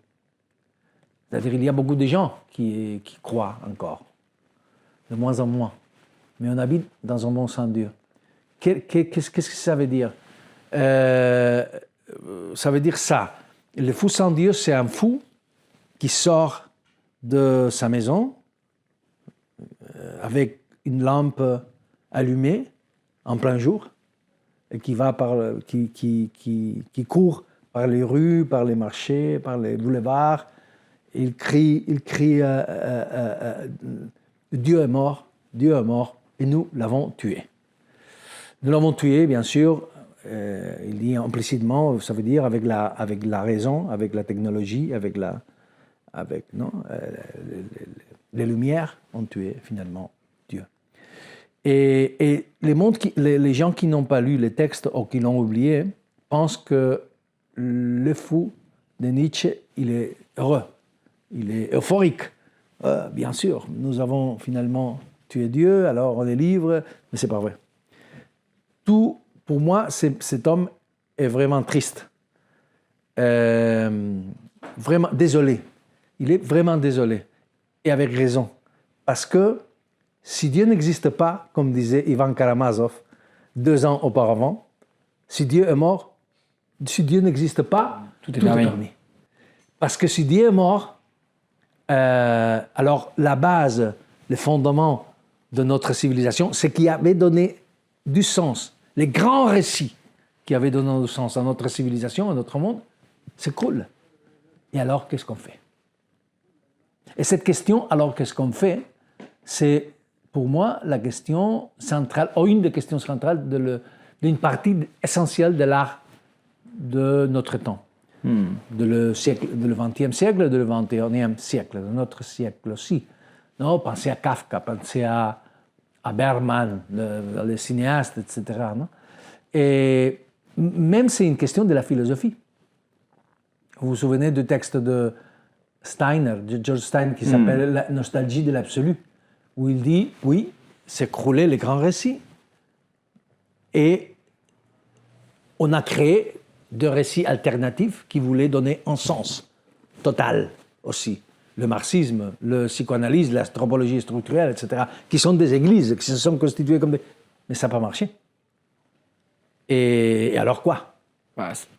C'est-à-dire qu'il y a beaucoup de gens qui croient encore, de moins en moins. Mais on habite dans un monde sans Dieu. Qu'est-ce que ça veut dire? Ça veut dire ça. Le fou sans Dieu, c'est un fou qui sort de sa maison avec une lampe allumée en plein jour et qui court par les rues, par les marchés, par les boulevards. Il crie Dieu est mort, et nous l'avons tué. Nous l'avons tué, bien sûr, il dit implicitement, ça veut dire avec la raison, avec la technologie, les lumières ont tué finalement Dieu. Et les gens qui n'ont pas lu les textes ou qui l'ont oublié pensent que le fou de Nietzsche, il est heureux, il est euphorique. Bien sûr, nous avons finalement tué Dieu, alors on est libre, mais c'est pas vrai. Pour moi, cet homme est vraiment triste, vraiment désolé. Il est vraiment désolé, et avec raison, parce que si Dieu n'existe pas, comme disait Ivan Karamazov 2 ans auparavant, si Dieu est mort, si Dieu n'existe pas, tout est permis. Parce que si Dieu est mort, alors la base, le fondement de notre civilisation, ce qui avait donné du sens, les grands récits qui avaient donné du sens à notre civilisation, à notre monde, s'écroulent. Et alors, qu'est-ce qu'on fait? Et cette question, alors qu'est-ce qu'on fait, c'est pour moi la question centrale, ou une des questions centrales d'une partie essentielle de l'art de notre temps, de le XXe siècle, de le XXIe siècle, de notre siècle aussi. Non, pensez à Kafka, pensez à Bergman, le cinéaste, etc. Non? Et même c'est une question de la philosophie. Vous vous souvenez du texte de George Steiner, qui s'appelle La nostalgie de l'absolu, où il dit, oui, s'écroulaient les grands récits. Et on a créé 2 récits alternatifs qui voulaient donner un sens total aussi. Le marxisme, le psychanalyse, l'anthropologie structurelle, etc., qui sont des églises, qui se sont constituées comme des... Mais ça n'a pas marché. Et alors quoi?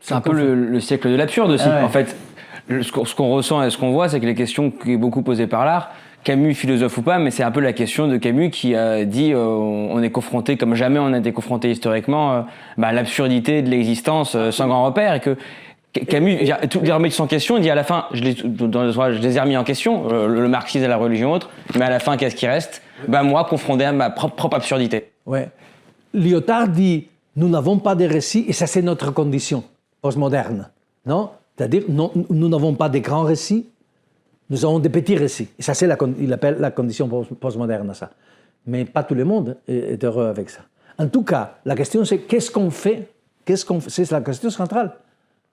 C'est un peu le siècle de l'absurde aussi. Ouais. En fait, ce qu'on ressent et ce qu'on voit, c'est que les questions qui sont beaucoup posées par l'art, Camus, philosophe ou pas, mais c'est un peu la question de Camus qui dit on est confronté comme jamais on a été confronté historiquement à l'absurdité de l'existence sans grand repère, et que Camus, tout les remet en question, il dit à la fin, je les ai remis en question, le marxisme et la religion autre, mais à la fin, qu'est-ce qui reste ? Moi, confronté à ma propre absurdité. Ouais. Lyotard dit, nous n'avons pas de récits, et ça c'est notre condition postmoderne, non ? C'est-à-dire, nous n'avons pas de grands récits, nous avons des petits récits. Et ça, il appelle la condition postmoderne, ça. Mais pas tout le monde est heureux avec ça. En tout cas, la question, c'est qu'est-ce qu'on fait ? C'est la question centrale.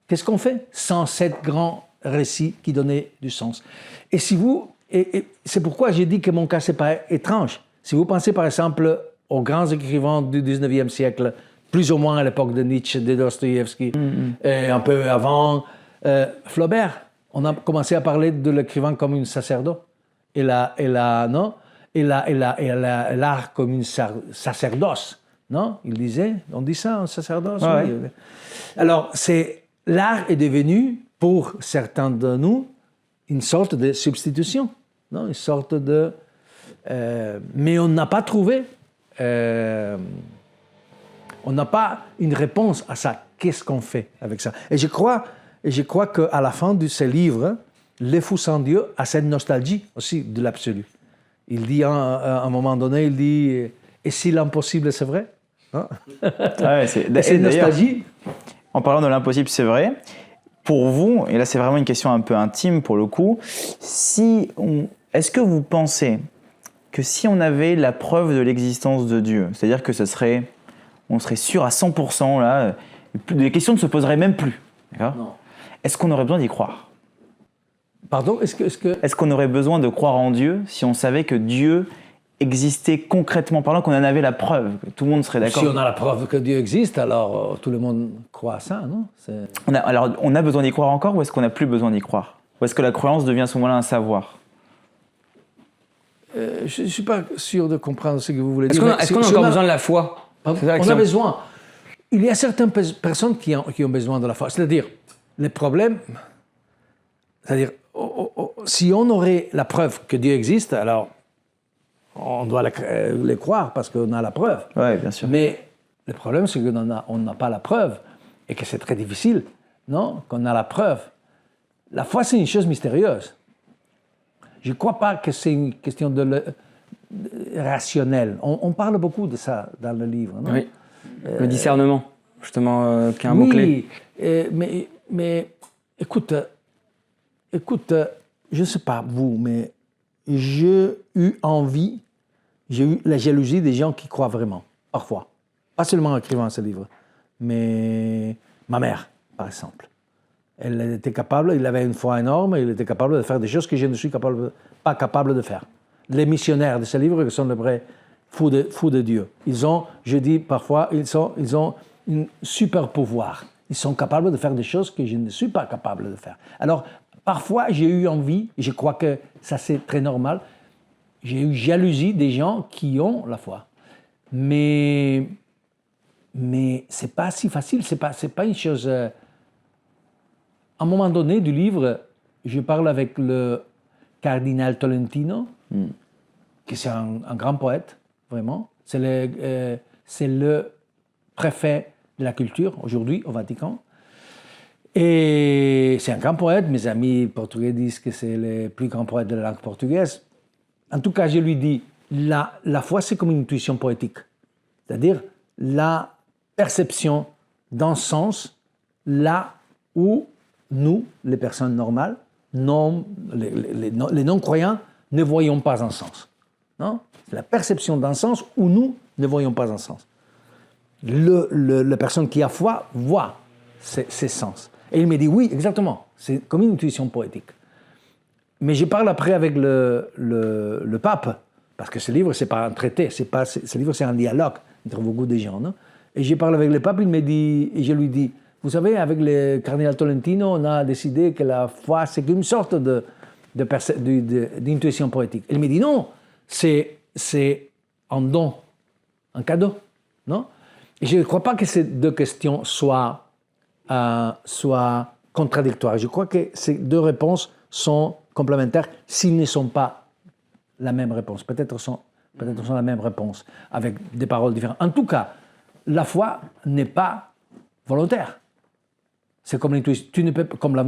Qu'est-ce qu'on fait sans ces grands récits qui donnaient du sens ? Et c'est pourquoi j'ai dit que mon cas, ce n'est pas étrange. Si vous pensez, par exemple, aux grands écrivains du 19e siècle, plus ou moins à l'époque de Nietzsche, de Dostoïevski, et un peu avant, Flaubert, on a commencé à parler de l'écrivain comme un sacerdoce, et l'art comme une sacerdoce, non ? Il disait, on dit ça, un sacerdoce. Ouais. Oui. Alors, l'art est devenu, pour certains de nous, une sorte de substitution, non ? Une sorte de... mais on n'a pas trouvé, on n'a pas une réponse à ça. Qu'est-ce qu'on fait avec ça ? Et je crois qu'à la fin de ce livre, Le Fou sans Dieu a cette nostalgie aussi de l'absolu. Il dit, à un moment donné, il dit « Et si l'impossible, c'est vrai ?» C'est une nostalgie. En parlant de l'impossible, c'est vrai. Pour vous, et là c'est vraiment une question un peu intime pour le coup, est-ce que vous pensez que si on avait la preuve de l'existence de Dieu, c'est-à-dire que on serait sûr à 100%, là, les questions ne se poseraient même plus, d'accord ? Non. Est-ce qu'on aurait besoin d'y croire ? Pardon, Est-ce qu'on aurait besoin de croire en Dieu si on savait que Dieu existait concrètement parlant, qu'on en avait la preuve, que tout le monde serait d'accord ? Si on a la preuve que Dieu existe, alors tout le monde croit à ça, non ? On a besoin d'y croire encore, ou est-ce qu'on n'a plus besoin d'y croire ? Ou est-ce que la croyance devient à ce moment-là un savoir ? Je ne suis pas sûr de comprendre ce que vous voulez dire. Est-ce qu'on a encore besoin de la foi ? On a besoin. Il y a certaines personnes qui ont besoin de la foi. C'est-à-dire, le problème, si on aurait la preuve que Dieu existe, alors on doit les croire parce qu'on a la preuve. Oui, bien sûr. Mais le problème, c'est qu'on n'a pas la preuve et que c'est très difficile, non ? Qu'on a la preuve. La foi, c'est une chose mystérieuse. Je ne crois pas que c'est une question rationnelle. On parle beaucoup de ça dans le livre, non ? Oui. Le discernement, justement, qui est un mot-clé. Oui, mais écoute, je ne sais pas vous, mais j'ai eu la jalousie des gens qui croient vraiment, parfois. Pas seulement en écrivant ce livre, mais ma mère, par exemple. Elle était capable, il avait une foi énorme, il était capable de faire des choses que je ne suis pas capable de faire. Les missionnaires de ce livre sont les vrais fous de Dieu. Je dis parfois, ils ont un super pouvoir. Ils sont capables de faire des choses que je ne suis pas capable de faire. Alors, parfois, j'ai eu envie, je crois que ça c'est très normal, j'ai eu jalousie des gens qui ont la foi. Mais c'est pas si facile, c'est pas une chose... À un moment donné du livre, je parle avec le cardinal Tolentino, qui c'est un grand poète, vraiment. C'est le préfet de la culture aujourd'hui au Vatican. Et c'est un grand poète. Mes amis portugais disent que c'est le plus grand poète de la langue portugaise. En tout cas, je lui dis, la foi, c'est comme une intuition poétique. C'est-à-dire la perception d'un sens là où nous, les personnes normales, les non-croyants, ne voyons pas un sens. Non ? C'est la perception d'un sens où nous ne voyons pas un sens. La personne qui a foi voit ces sens. Et il me dit, oui, exactement, c'est comme une intuition poétique. Mais je parle après avec le pape, parce que ce livre, ce n'est pas un traité, ce livre, c'est un dialogue entre beaucoup de gens. Non ? Et je parle avec le pape, il me dit, et je lui dis, vous savez, avec le cardinal Tolentino, on a décidé que la foi, c'est une sorte d'intuition poétique. Il me dit, non, c'est un don, un cadeau. Non ? Et je ne crois pas que ces deux questions soient contradictoires. Je crois que ces deux réponses sont complémentaires s'ils ne sont pas la même réponse. Peut-être sont la même réponse, avec des paroles différentes. En tout cas, la foi n'est pas volontaire. C'est comme l'intuition,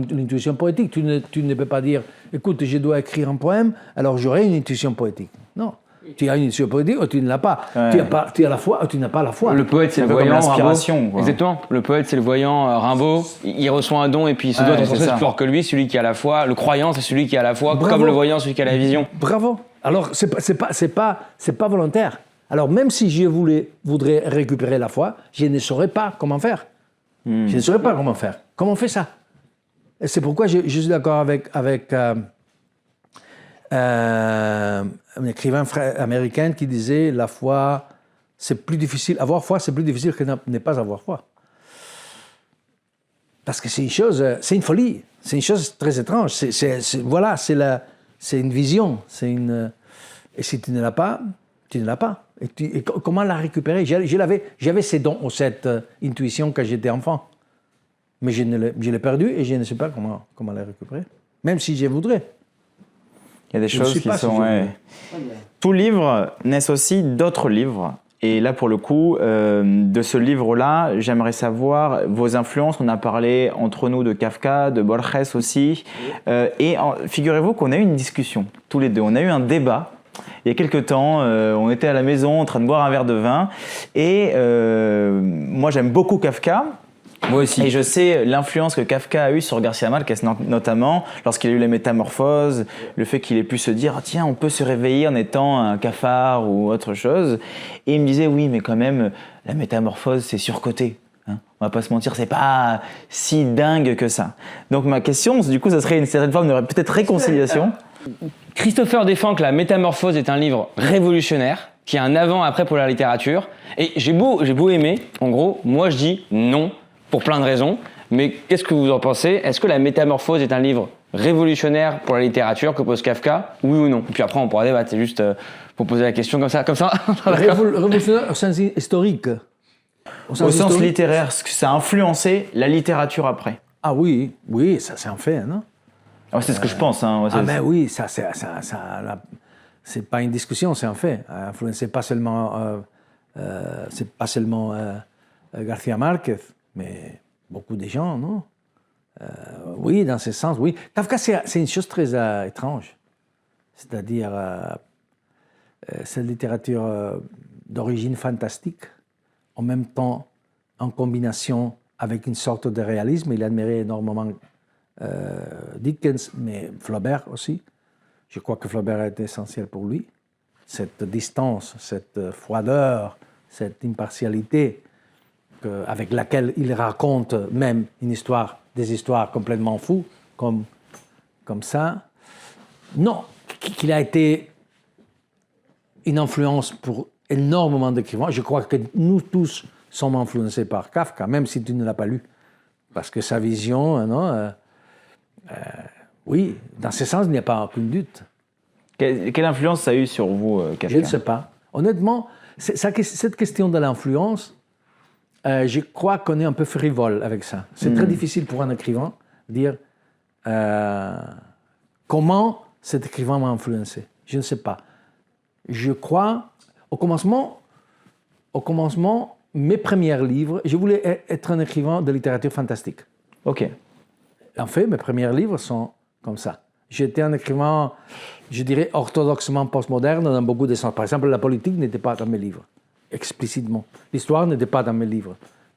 l'intuition poétique. Tu ne peux pas dire, écoute, je dois écrire un poème, alors j'aurai une intuition poétique. Non. Tu as une intuition poétique ou tu ne l'as pas. Ouais. Tu as la foi ou tu n'as pas la foi. Le poète, c'est le voyant, l'inspiration. Exactement. Le poète, c'est le voyant Rimbaud. Il reçoit un don et puis il se doit être plus fort que lui, celui qui a la foi. Le croyant, c'est celui qui a la foi, bravo. Comme le voyant, celui qui a la vision. Bravo. Alors, c'est pas volontaire. Alors, même si je voudrais récupérer la foi, je ne saurais pas comment faire. Je ne saurais pas comment faire. Comment on fait ça? Et c'est pourquoi je suis d'accord avec un écrivain américain qui disait la foi, c'est plus difficile. Avoir foi, c'est plus difficile que ne pas avoir foi. Parce que c'est une chose, c'est une folie. C'est une chose très étrange. C'est une vision. Et si tu ne l'as pas, tu ne l'as pas. Et comment la récupérer? J'avais ces dons ou cette intuition quand j'étais enfant. Mais je l'ai perdu et je ne sais pas comment la récupérer. Même si je voudrais. Il y a des choses qui sont... Tout livre naissent aussi d'autres livres. Et là, pour le coup, de ce livre-là, j'aimerais savoir vos influences. On a parlé entre nous de Kafka, de Borges aussi. Figurez-vous qu'on a eu une discussion, tous les deux. On a eu un débat. Il y a quelques temps, on était à la maison en train de boire un verre de vin. Et moi, j'aime beaucoup Kafka. Moi aussi. Et je sais l'influence que Kafka a eue sur Garcia Marquez, notamment lorsqu'il a eu les métamorphoses, le fait qu'il ait pu se dire « Tiens, on peut se réveiller en étant un cafard ou autre chose ». Et il me disait « Oui, mais quand même, la métamorphose, c'est surcoté. Hein, on va pas se mentir, c'est pas si dingue que ça. » Donc ma question, du coup, ça serait une certaine forme de peut-être réconciliation. Christopher défend que la métamorphose est un livre révolutionnaire, qui a un avant-après pour la littérature. Et j'ai beau aimer, en gros, moi je dis non. Pour plein de raisons, mais qu'est-ce que vous en pensez? Est-ce que La Métamorphose est un livre révolutionnaire pour la littérature que pose Kafka, oui ou non? Et puis après on pourra débattre, c'est juste pour poser la question comme ça. Révolutionnaire au sens historique? Au sens littéraire, est-ce que ça a influencé la littérature après? Ah oui, ça c'est un fait, non? C'est ce que je pense. Hein, mais oui, c'est pas une discussion, c'est un fait. Influencé pas seulement García Márquez, mais beaucoup de gens, non? Oui, dans ce sens, oui. Kafka, c'est une chose très étrange. C'est-à-dire, cette littérature d'origine fantastique, en même temps, en combination avec une sorte de réalisme. Il admirait énormément Dickens, mais Flaubert aussi. Je crois que Flaubert a été essentiel pour lui. Cette distance, cette froideur, cette impartialité avec laquelle il raconte même des histoires complètement fous, comme ça. Non, qu'il a été une influence pour énormément d'écrivains. Je crois que nous tous sommes influencés par Kafka, même si tu ne l'as pas lu. Parce que sa vision, oui, dans ce sens, il n'y a pas aucun doute. Quelle influence ça a eu sur vous, Kafka? Je ne sais pas. Honnêtement, cette question de l'influence, je crois qu'on est un peu frivole avec ça. C'est très difficile pour un écrivain de dire comment cet écrivain m'a influencé. Je ne sais pas. Je crois, au commencement, mes premiers livres, je voulais être un écrivain de littérature fantastique. Ok. En fait, mes premiers livres sont comme ça. J'étais un écrivain, je dirais, orthodoxement postmoderne dans beaucoup de sens. Par exemple, la politique n'était pas dans mes livres, explicitement. L'histoire n'était pas dans mes livres.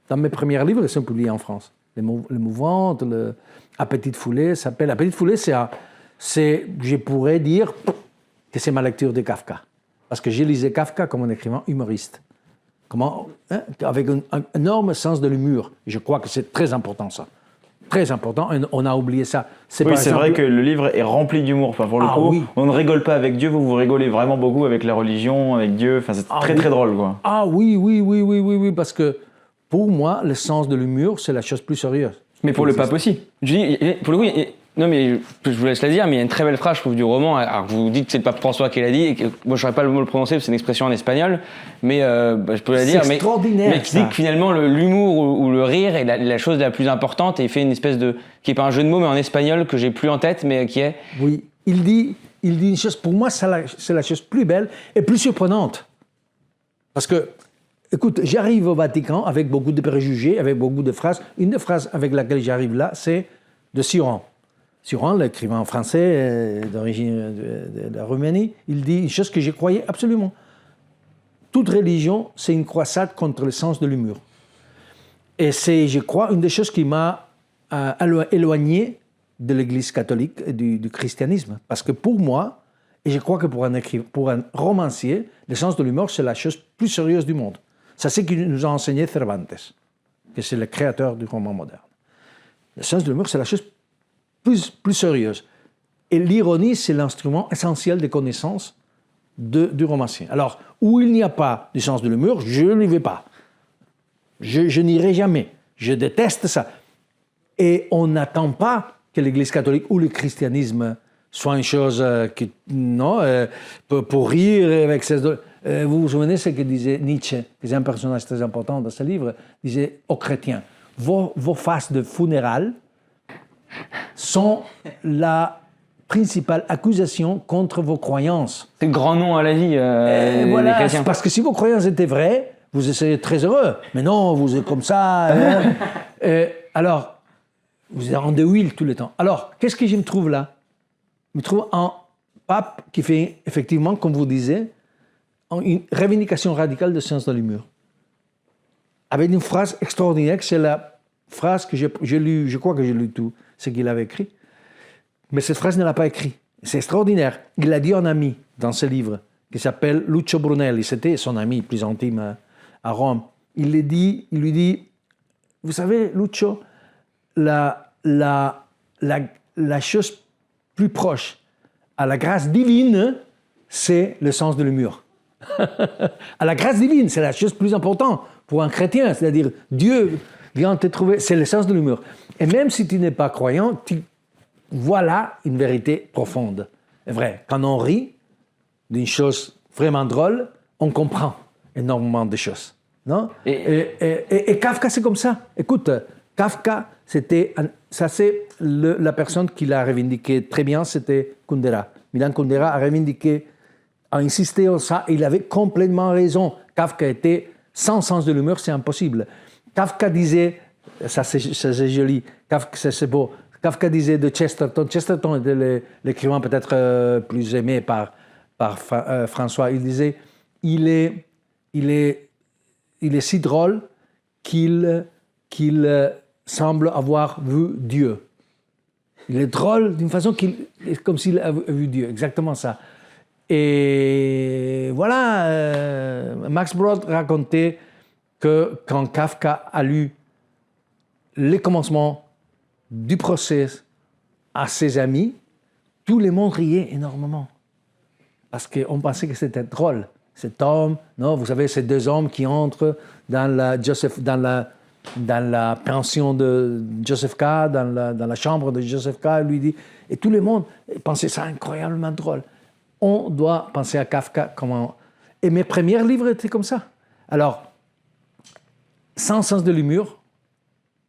Dans mes premiers livres, ils sont publiés en France. Les Mouvantes, À Petite Foulée s'appelle. À Petite Foulée, je pourrais dire que c'est ma lecture de Kafka. Parce que je lisais Kafka comme un écrivain humoriste. Avec un énorme sens de l'humour. Je crois que c'est très important, ça. Très important, et on a oublié ça. C'est vrai que le livre est rempli d'humour. Enfin, pour le coup, oui. On ne rigole pas avec Dieu, vous rigolez vraiment beaucoup avec la religion, avec Dieu. Enfin, c'est très drôle, quoi. Ah oui, parce que pour moi, le sens de l'humour, c'est la chose plus sérieuse. Mais pour le pape aussi. Je dis, pour le coup, Non, mais je vous laisse la dire, mais il y a une très belle phrase, je trouve, du roman. Alors, vous dites que c'est le pape François qui l'a dit, et que moi, je ne saurais pas le mot le prononcer, parce que c'est une expression en espagnol, mais je peux la dire. C'est extraordinaire, mais qui dit que finalement, l'humour ou le rire est la chose la plus importante, et il fait une espèce de... qui n'est pas un jeu de mots, mais en espagnol, que j'ai plus en tête, mais qui est... Oui, il dit une chose, pour moi, c'est la chose plus belle et plus surprenante. Parce que, écoute, j'arrive au Vatican avec beaucoup de préjugés, avec beaucoup de phrases. Une des phrases avec laquelle j'arrive là, c'est de Sioran. Sioran, l'écrivain français d'origine de la Roumanie, il dit une chose que je croyais absolument. Toute religion, c'est une croisade contre le sens de l'humour. Et c'est, je crois, une des choses qui m'a éloigné de l'Église catholique et du christianisme. Parce que pour moi, et je crois que pour un romancier, le sens de l'humour, c'est la chose plus sérieuse du monde. C'est ce que nous a enseigné Cervantes, que c'est le créateur du roman moderne. Le sens de l'humour, c'est la chose plus sérieuse. Et l'ironie, c'est l'instrument essentiel de connaissance du romancier. Alors, où il n'y a pas du sens de l'humour, je n'y vais pas. Je n'irai jamais. Je déteste ça. Et on n'attend pas que l'Église catholique ou le christianisme soit une chose pour rire avec ses... vous vous souvenez ce que disait Nietzsche, qui est un personnage très important dans ce livre, disait aux chrétiens, vos phases de funérailles sont la principale accusation contre vos croyances. C'est le grand nom à la vie voilà, des chrétiens. Parce que si vos croyances étaient vraies, vous seriez très heureux. Mais non, vous êtes comme ça. Alors, vous êtes en huile tout le temps. Alors, qu'est-ce que je me trouve là? Je me trouve un pape qui fait, effectivement, comme vous disiez, une revendication radicale de sens de l'humour. Avec une phrase extraordinaire, c'est la phrase que j'ai lue, je crois que j'ai lu tout ce qu'il avait écrit. Mais cette phrase ne l'a pas écrite. C'est extraordinaire. Il l'a dit à un ami dans ce livre, qui s'appelle Lucio Brunelli. C'était son ami plus intime à Rome. Il lui dit, vous savez, Lucio, la chose plus proche à la grâce divine, c'est le sens de l'humour. À la grâce divine, c'est la chose plus importante pour un chrétien. C'est-à-dire, Dieu vient te trouver, c'est le sens de l'humour. Et même si tu n'es pas croyant, voilà une vérité profonde. C'est vrai, quand on rit d'une chose vraiment drôle, on comprend énormément de choses. Non? Et Kafka, c'est comme ça. Écoute, Kafka, c'est la personne qui l'a revendiqué très bien, c'était Kundera. Milan Kundera a revendiqué, a insisté sur ça, et il avait complètement raison. Kafka était sans sens de l'humour, c'est impossible. Kafka disait, ça c'est joli, Kafka, c'est beau, Kafka disait de Chesterton, Chesterton était l'écrivain peut-être plus aimé par François, il disait, il est si drôle qu'il semble avoir vu Dieu. Il est drôle d'une façon comme s'il avait vu Dieu, exactement ça. Et voilà, Max Brod racontait que quand Kafka a lu les commencements du procès à ses amis, tout le monde riait énormément. Parce qu'on pensait que c'était drôle. Cet homme, non, vous savez, ces deux hommes qui entrent dans la pension de Joseph K., dans la chambre de Joseph K., lui dit, et tout le monde pensait ça incroyablement drôle. On doit penser à Kafka comment... Et mes premiers livres étaient comme ça. Alors, sans sens de l'humour,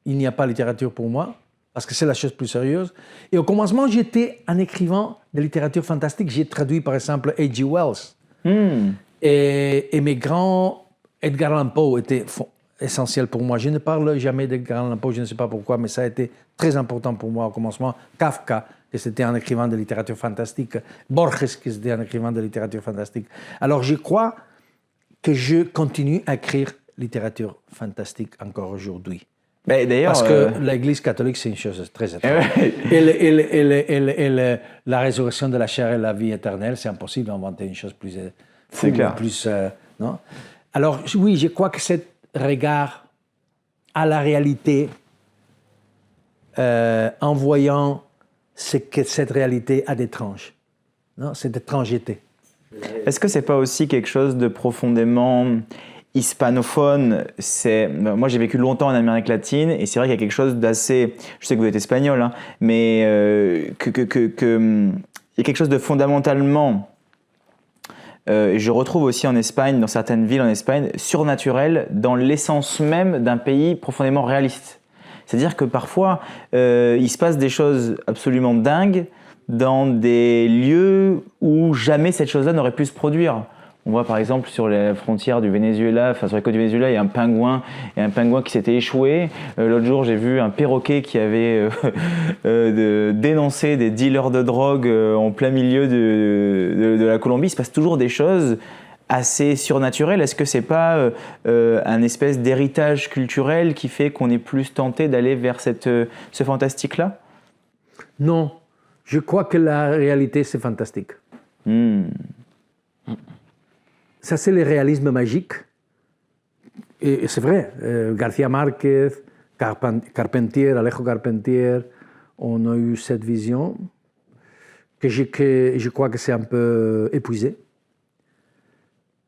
il n'y a pas littérature pour moi, parce que c'est la chose plus sérieuse. Et au commencement, j'étais un écrivain de littérature fantastique. J'ai traduit, par exemple, H.G. Wells. Et mes grands... Edgar Allan Poe était essentiel pour moi. Je ne parle jamais d'Edgar Allan Poe, je ne sais pas pourquoi, mais ça a été très important pour moi au commencement. Kafka, que c'était un écrivain de littérature fantastique. Borges, que c'était un écrivain de littérature fantastique. Alors, je crois que je continue à écrire littérature fantastique encore aujourd'hui. Mais d'ailleurs, parce que l'Église catholique, c'est une chose très étrange. Et la résurrection de la chair et la vie éternelle, c'est impossible d'inventer une chose plus fou, plus... non? Alors, oui, je crois que ce regard à la réalité, en voyant ce que cette réalité a d'étrange, non? Cette étrangeté. Est-ce que c'est pas aussi quelque chose de profondément hispanophone, moi j'ai vécu longtemps en Amérique latine et c'est vrai qu'il y a quelque chose d'assez, je sais que vous êtes espagnol, hein, mais il y a quelque chose de fondamentalement, je retrouve aussi en Espagne, dans certaines villes en Espagne, surnaturel dans l'essence même d'un pays profondément réaliste. C'est-à-dire que parfois il se passe des choses absolument dingues dans des lieux où jamais cette chose-là n'aurait pu se produire. On voit par exemple sur les frontières du Venezuela, enfin sur les côtes du Venezuela, il y a un pingouin qui s'était échoué. L'autre jour, j'ai vu un perroquet qui avait dénoncé des dealers de drogue en plein milieu de la Colombie. Il se passe toujours des choses assez surnaturelles. Est-ce que c'est pas un espèce d'héritage culturel qui fait qu'on est plus tenté d'aller vers ce fantastique-là? Non, je crois que la réalité, c'est fantastique. Ça, c'est le réalisme magique. Et c'est vrai, García Márquez, Carpentier, Alejo Carpentier, on a eu cette vision que je crois que c'est un peu épuisé.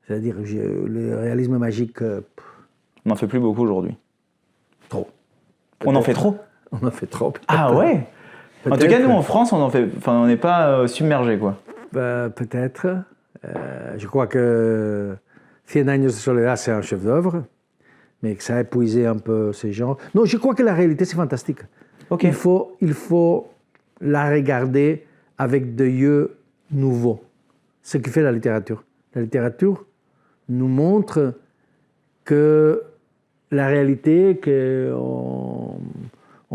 C'est-à-dire, le réalisme magique... On n'en fait plus beaucoup aujourd'hui. Trop. On en fait trop? On en fait trop. Peut-être. Ah ouais? En tout cas, nous, en France, on n'est pas submergés, quoi. Peut-être. Je crois que Cien años de soledad, c'est un chef-d'œuvre, mais que ça a épuisé un peu ces gens. Non, je crois que la réalité, c'est fantastique. Okay. Il faut la regarder avec des yeux nouveaux. Ce qui fait la littérature. La littérature nous montre que la réalité, on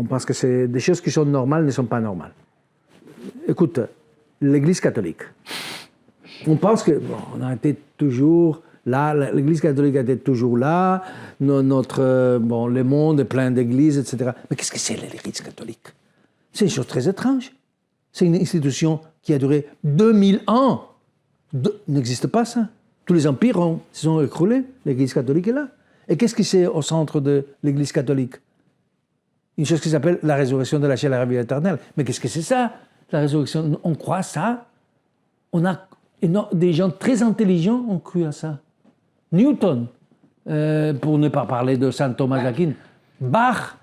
pense que c'est des choses qui sont normales ne sont pas normales. Écoute, l'Église catholique. On pense que on a été toujours là, l'Église catholique a été toujours là, le monde est plein d'églises, etc. Mais qu'est-ce que c'est l'Église catholique? C'est une chose très étrange. C'est une institution qui a duré 2000 ans. N'existe pas ça. Tous les empires se sont écroulés, l'Église catholique est là. Et qu'est-ce qui c'est au centre de l'Église catholique? Une chose qui s'appelle la résurrection de la chair et la vie éternelle. Mais qu'est-ce que c'est ça, la résurrection? On croit ça. Des gens très intelligents ont cru à ça. Newton, pour ne pas parler de saint Thomas d'Aquin, Bach,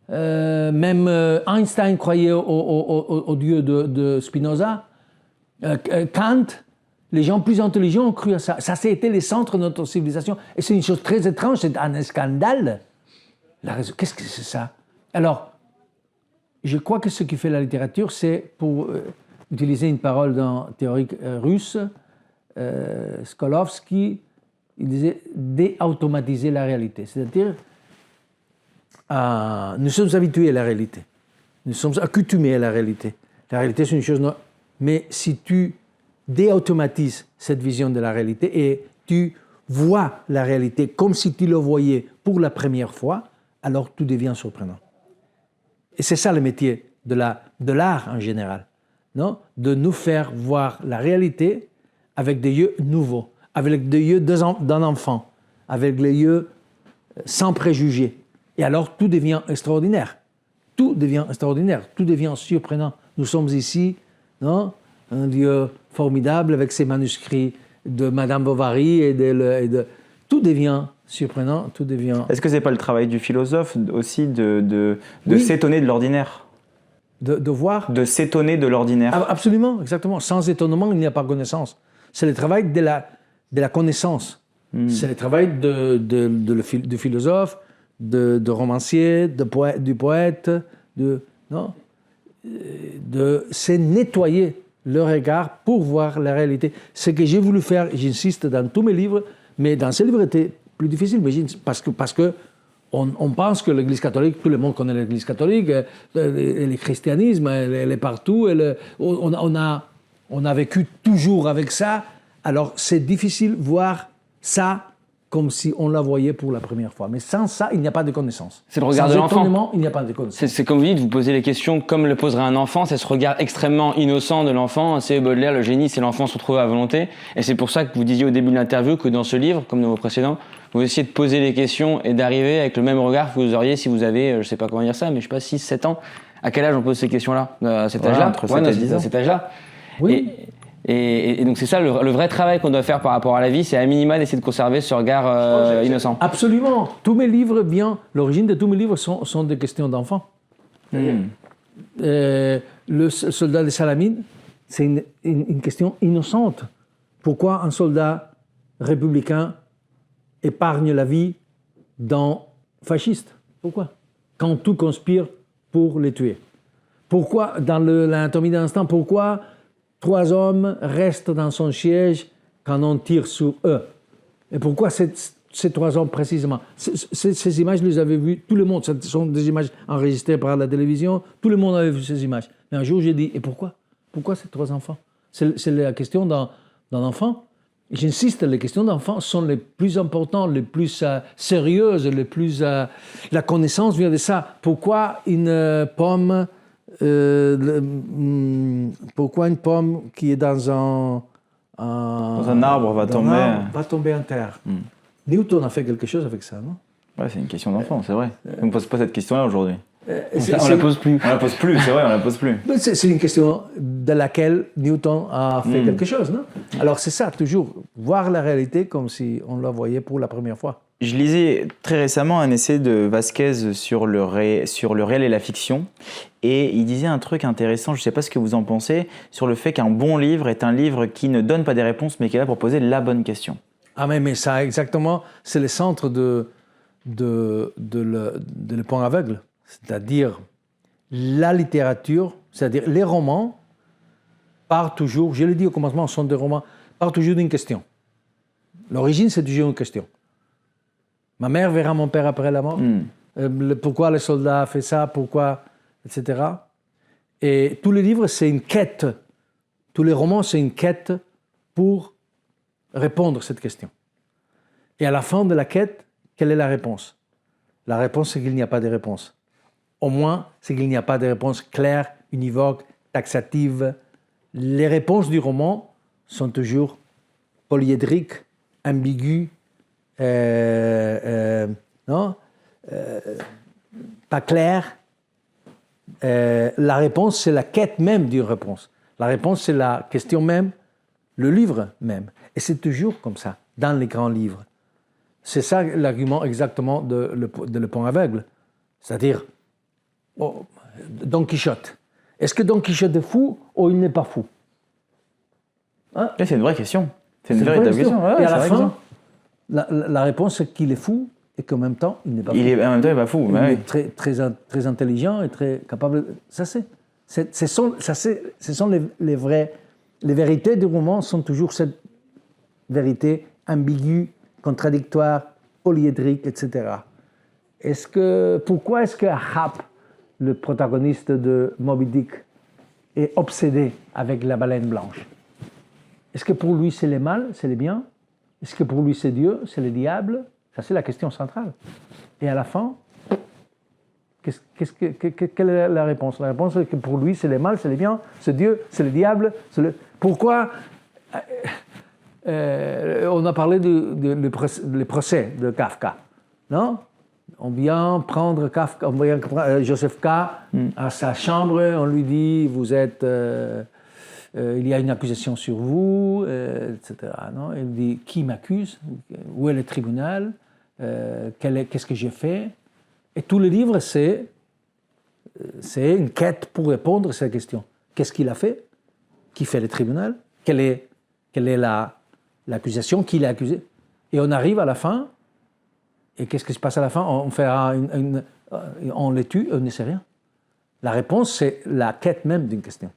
même Einstein croyait au Dieu de Spinoza, Kant, les gens plus intelligents ont cru à ça. Ça, c'était les centres de notre civilisation. Et c'est une chose très étrange, c'est un scandale. Qu'est-ce que c'est ça? Alors, je crois que ce qui fait la littérature, c'est pour... utiliser une parole d'un théorique russe, Skolovsky, il disait déautomatiser la réalité. C'est-à-dire, nous sommes habitués à la réalité. Nous sommes accoutumés à la réalité. La réalité, c'est une chose... Mais si tu déautomatises cette vision de la réalité et tu vois la réalité comme si tu le voyais pour la première fois, alors tout devient surprenant. Et c'est ça le métier de l'art en général. Non? De nous faire voir la réalité avec des yeux nouveaux, avec des yeux d'un enfant, avec les yeux sans préjugés. Et alors tout devient extraordinaire. Tout devient extraordinaire, tout devient surprenant. Nous sommes ici, non? Un lieu formidable avec ses manuscrits de Madame Bovary tout devient surprenant, tout devient... Est-ce que c'est pas le travail du philosophe aussi de s'étonner de l'ordinaire? De voir... De s'étonner de l'ordinaire. Absolument, exactement. Sans étonnement, il n'y a pas de connaissance. C'est le travail de la connaissance. C'est le travail du philosophe, de romancier, du poète, de se nettoyer le regard pour voir la réalité. Ce que j'ai voulu faire, j'insiste dans tous mes livres, mais dans ces livres, c'était plus difficile, parce que on pense que l'Église catholique, tout le monde connaît l'Église catholique, le christianisme, elle est partout, on a vécu toujours avec ça, alors c'est difficile de voir ça comme si on la voyait pour la première fois. Mais sans ça, il n'y a pas de connaissance. C'est le regard de l'enfant. Il n'y a pas de connaissance. C'est comme vous dites, vous posez les questions comme le poserait un enfant, c'est ce regard extrêmement innocent de l'enfant. C'est Baudelaire, le génie, c'est l'enfant se retrouver à volonté. Et c'est pour ça que vous disiez au début de l'interview que dans ce livre, comme dans vos précédents, vous essayez de poser les questions et d'arriver avec le même regard que vous auriez si vous avez, je ne sais pas comment dire ça, mais je ne sais pas, 6, 7 ans. À quel âge on pose ces questions-là? À cet âge-là? Entre 7 et 10 ans. À cet âge-là. Oui. Et donc c'est ça le vrai travail qu'on doit faire par rapport à la vie, c'est à minima d'essayer de conserver ce regard innocent. Absolument. Tous mes livres, l'origine de tous mes livres sont des questions d'enfants. Le soldat de Salamine, c'est une question innocente. Pourquoi un soldat républicain épargne la vie d'un fasciste? Pourquoi? Quand tout conspire pour les tuer. Pourquoi, dans l'anatomie d'un instant, pourquoi 3 hommes restent dans son siège quand on tire sur eux? Et pourquoi ces 3 hommes précisément? Ces images, je les avais vues, tout le monde, ce sont des images enregistrées par la télévision, tout le monde avait vu ces images. Mais un jour, j'ai dit, et pourquoi? Pourquoi ces 3 enfants? C'est la question d'un enfant. J'insiste, les questions d'enfants sont les plus importantes, les plus sérieuses, les plus... la connaissance vient de ça. Pourquoi une pomme... pourquoi une pomme qui est dans un arbre va tomber en terre? Newton a fait quelque chose avec ça, non? Ouais, c'est une question d'enfant, c'est vrai. On ne pose pas cette question-là aujourd'hui. On la pose plus. On la pose plus, c'est vrai, on la pose plus. C'est une question de laquelle Newton a fait quelque chose, non? Alors c'est ça, toujours, voir la réalité comme si on la voyait pour la première fois. Je lisais très récemment un essai de Vasquez sur le réel et la fiction, et il disait un truc intéressant, je ne sais pas ce que vous en pensez, sur le fait qu'un bon livre est un livre qui ne donne pas des réponses, mais qui est là pour poser la bonne question. Ah mais ça, exactement, c'est le centre de le point aveugle. C'est-à-dire, la littérature, c'est-à-dire les romans, partent toujours, je l'ai dit au commencement, sont des romans, partent toujours d'une question. L'origine, c'est toujours une question. Ma mère verra mon père après la mort. Pourquoi le soldat a fait ça, pourquoi, etc. Et tous les livres, c'est une quête. Tous les romans, c'est une quête pour répondre à cette question. Et à la fin de la quête, quelle est la réponse? La réponse, c'est qu'il n'y a pas de réponse. Au moins, c'est qu'il n'y a pas de réponse claire, univoque, taxative. Les réponses du roman sont toujours polyédriques, ambiguës, pas claires. La réponse, c'est la quête même d'une réponse. La réponse, c'est la question même, le livre même. Et c'est toujours comme ça, dans les grands livres. C'est ça l'argument exactement de Le Pont aveugle. C'est-à-dire, Don Quichotte. Est-ce que Don Quichotte est fou ou il n'est pas fou? Hein? C'est une vraie question. C'est une véritable question. Ouais, et à la fin, la réponse c'est qu'il est fou et qu'en même temps, il n'est pas fou. En même temps, il n'est pas fou. Il est très intelligent et très capable. Ce sont les vérités du roman sont toujours cette vérité ambiguë, contradictoire, polyédrique, etc. Pourquoi est-ce que Ahab, le protagoniste de Moby Dick, est obsédé avec la baleine blanche? Est-ce que pour lui c'est le mal, c'est le bien? Est-ce que pour lui c'est Dieu, c'est le diable? Ça c'est la question centrale. Et à la fin, quelle est la réponse? La réponse est que pour lui c'est le mal, c'est le bien, c'est Dieu, c'est le diable. Pourquoi on a parlé le procès de Kafka, non? On vient prendre Kafka, Joseph K. à sa chambre, on lui dit vous êtes, il y a une accusation sur vous, etc. Non? Il dit qui m'accuse? Où est le tribunal? Qu'est-ce que j'ai fait? Et tout le livre c'est une quête pour répondre à cette question. Qu'est-ce qu'il a fait? Qui fait le tribunal? Quelle est l'accusation? Qui l'a accusé? Et on arrive à la fin. Et qu'est-ce qui se passe à la fin? On les tue, on ne sait rien. La réponse, c'est la quête même d'une question.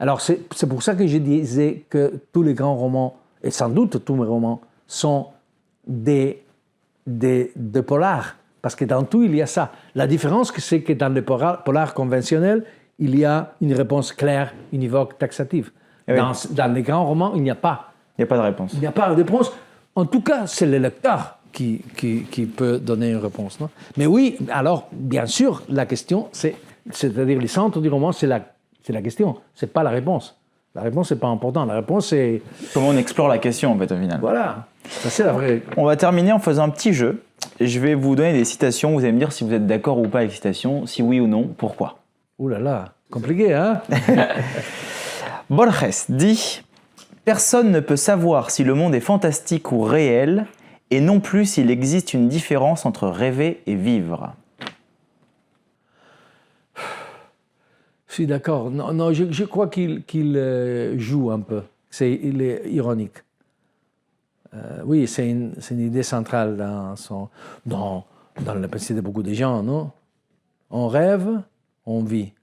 Alors, c'est pour ça que je disais que tous les grands romans, et sans doute tous mes romans, sont des polars. Parce que dans tout, il y a ça. La différence, c'est que dans les polars conventionnels, il y a une réponse claire, univoque, taxative. Oui. Dans les grands romans, il n'y a pas. Il n'y a pas de réponse. Il n'y a pas de réponse. En tout cas, c'est le lecteur qui peut donner une réponse. Non? Mais oui, alors, bien sûr, la question, c'est-à-dire le centre du roman, c'est la question, c'est pas la réponse. La réponse, c'est pas important. La réponse, c'est... Comment on explore la question, en fait, au final. Voilà, ça c'est la vraie... On va terminer en faisant un petit jeu. Je vais vous donner des citations, vous allez me dire si vous êtes d'accord ou pas avec les citations, si oui ou non, pourquoi. Ouh là là, compliqué, hein? Borges dit Personne ne peut savoir si le monde est fantastique ou réel, et non plus s'il existe une différence entre rêver et vivre. Je suis d'accord. Non, je crois qu'il joue un peu. Il est ironique. Oui, c'est une idée centrale dans la pensée de beaucoup de gens, non? On rêve, on vit.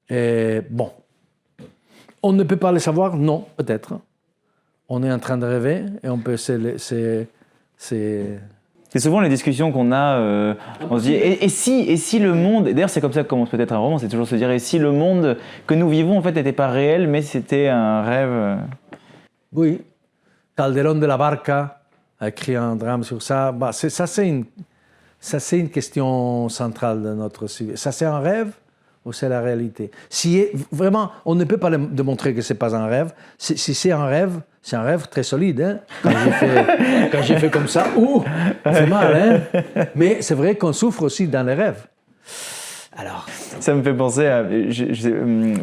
Et bon, on ne peut pas le savoir, non, peut-être. On est en train de rêver et on peut... C'est souvent les discussions qu'on a, on se dit, et si le monde, d'ailleurs c'est comme ça que commence peut-être un roman, c'est toujours se dire, et si le monde que nous vivons en fait n'était pas réel, mais c'était un rêve. Oui, Calderón de la Barca a écrit un drame sur ça. Bah, ça c'est une question centrale de notre civilisation. Ça c'est un rêve ou c'est la réalité? Si vraiment, on ne peut pas démontrer que c'est pas un rêve. Si c'est un rêve très solide. Hein? Quand j'ai fait comme ça, c'est mal. Hein? Mais c'est vrai qu'on souffre aussi dans les rêves. Alors, ça me fait penser à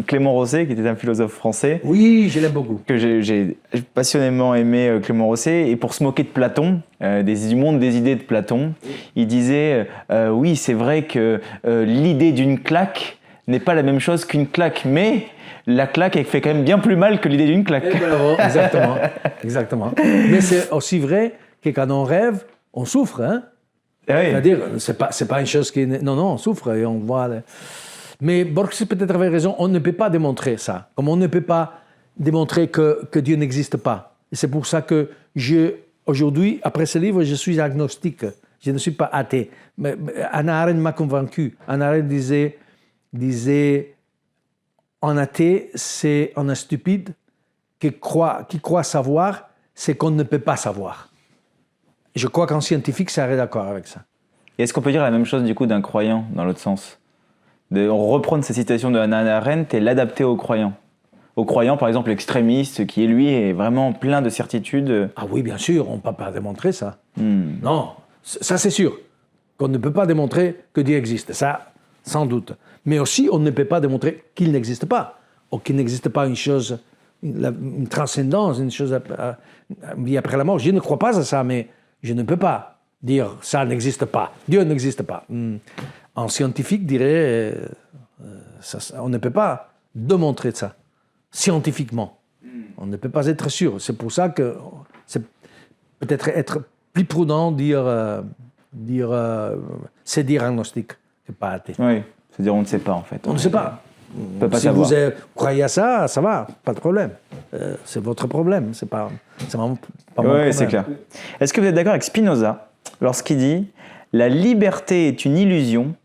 Clément Rosset, qui était un philosophe français. Oui, je l'aime beaucoup. Que j'ai passionnément aimé Clément Rosset. Et pour se moquer de Platon, du monde des idées de Platon, il disait oui, c'est vrai que l'idée d'une claque n'est pas la même chose qu'une claque, mais la claque, elle fait quand même bien plus mal que l'idée d'une claque. Bravo, exactement. Mais c'est aussi vrai que quand on rêve, on souffre, hein? Oui. C'est-à-dire, c'est pas une chose qui... Non, on souffre et on voit... Mais Borges peut-être avait raison, on ne peut pas démontrer ça. Comme on ne peut pas démontrer que Dieu n'existe pas. Et c'est pour ça que aujourd'hui, après ce livre, je suis agnostique. Je ne suis pas athée. Mais Hannah Arendt m'a convaincu. Hannah Arendt disait un athée, c'est un stupide qui croit savoir ce qu'on ne peut pas savoir. Je crois qu'un scientifique serait d'accord avec ça. Et est-ce qu'on peut dire la même chose du coup d'un croyant dans l'autre sens? On reprendre ces citations de Hannah Arendt et l'adapter aux croyants. Aux croyants, par exemple, extrémistes, qui lui est vraiment plein de certitudes. Ah oui, bien sûr, on ne peut pas démontrer ça. Non, ça c'est sûr. Qu'on ne peut pas démontrer que Dieu existe, ça, sans doute. Mais aussi, on ne peut pas démontrer qu'il n'existe pas. Ou qu'il n'existe pas une chose, une transcendance, une chose, une vie après la mort. Je ne crois pas à ça, mais je ne peux pas dire ça n'existe pas. Dieu n'existe pas. Un scientifique dirait on ne peut pas démontrer ça scientifiquement. On ne peut pas être sûr. C'est pour ça que c'est peut-être être plus prudent c'est dire agnostique que pas athée. Oui, c'est-à-dire on ne sait pas en fait. On ne sait pas. On peut pas si savoir. Vous croyez à ça, ça va, pas de problème. C'est votre problème, c'est pas mon problème. Oui, c'est clair. Est-ce que vous êtes d'accord avec Spinoza lorsqu'il dit « La liberté est une illusion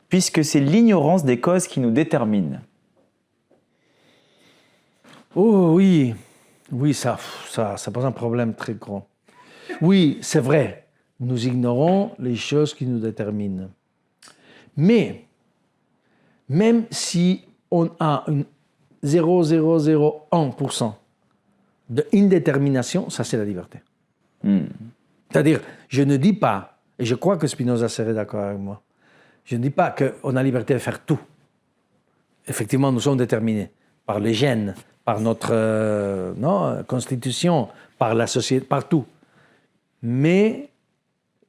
puisque c'est l'ignorance des causes qui nous détermine ». Oh oui, ça pose un problème très grand. Oui, c'est vrai, nous ignorons les choses qui nous déterminent. Mais, même si on a une 0,001% d'indétermination, ça c'est la liberté. C'est-à-dire, je ne dis pas, et je crois que Spinoza serait d'accord avec moi, je ne dis pas qu'on a la liberté de faire tout. Effectivement, nous sommes déterminés par les gènes, par notre constitution, par la société, par tout. Mais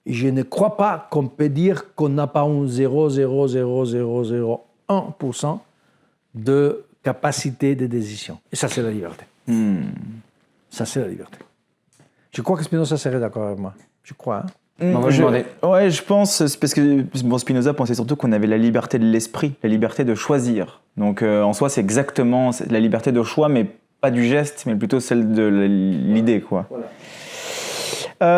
je ne crois pas qu'on peut dire qu'on n'a pas un 0,00001% de capacité de décision. Et ça, c'est la liberté. Ça, c'est la liberté. Je crois que Spinoza serait d'accord avec moi. Je crois. Je pense, parce que Spinoza pensait surtout qu'on avait la liberté de l'esprit, la liberté de choisir. Donc en soi, c'est exactement la liberté de choix, mais pas du geste, mais plutôt celle de l'idée, quoi. Voilà.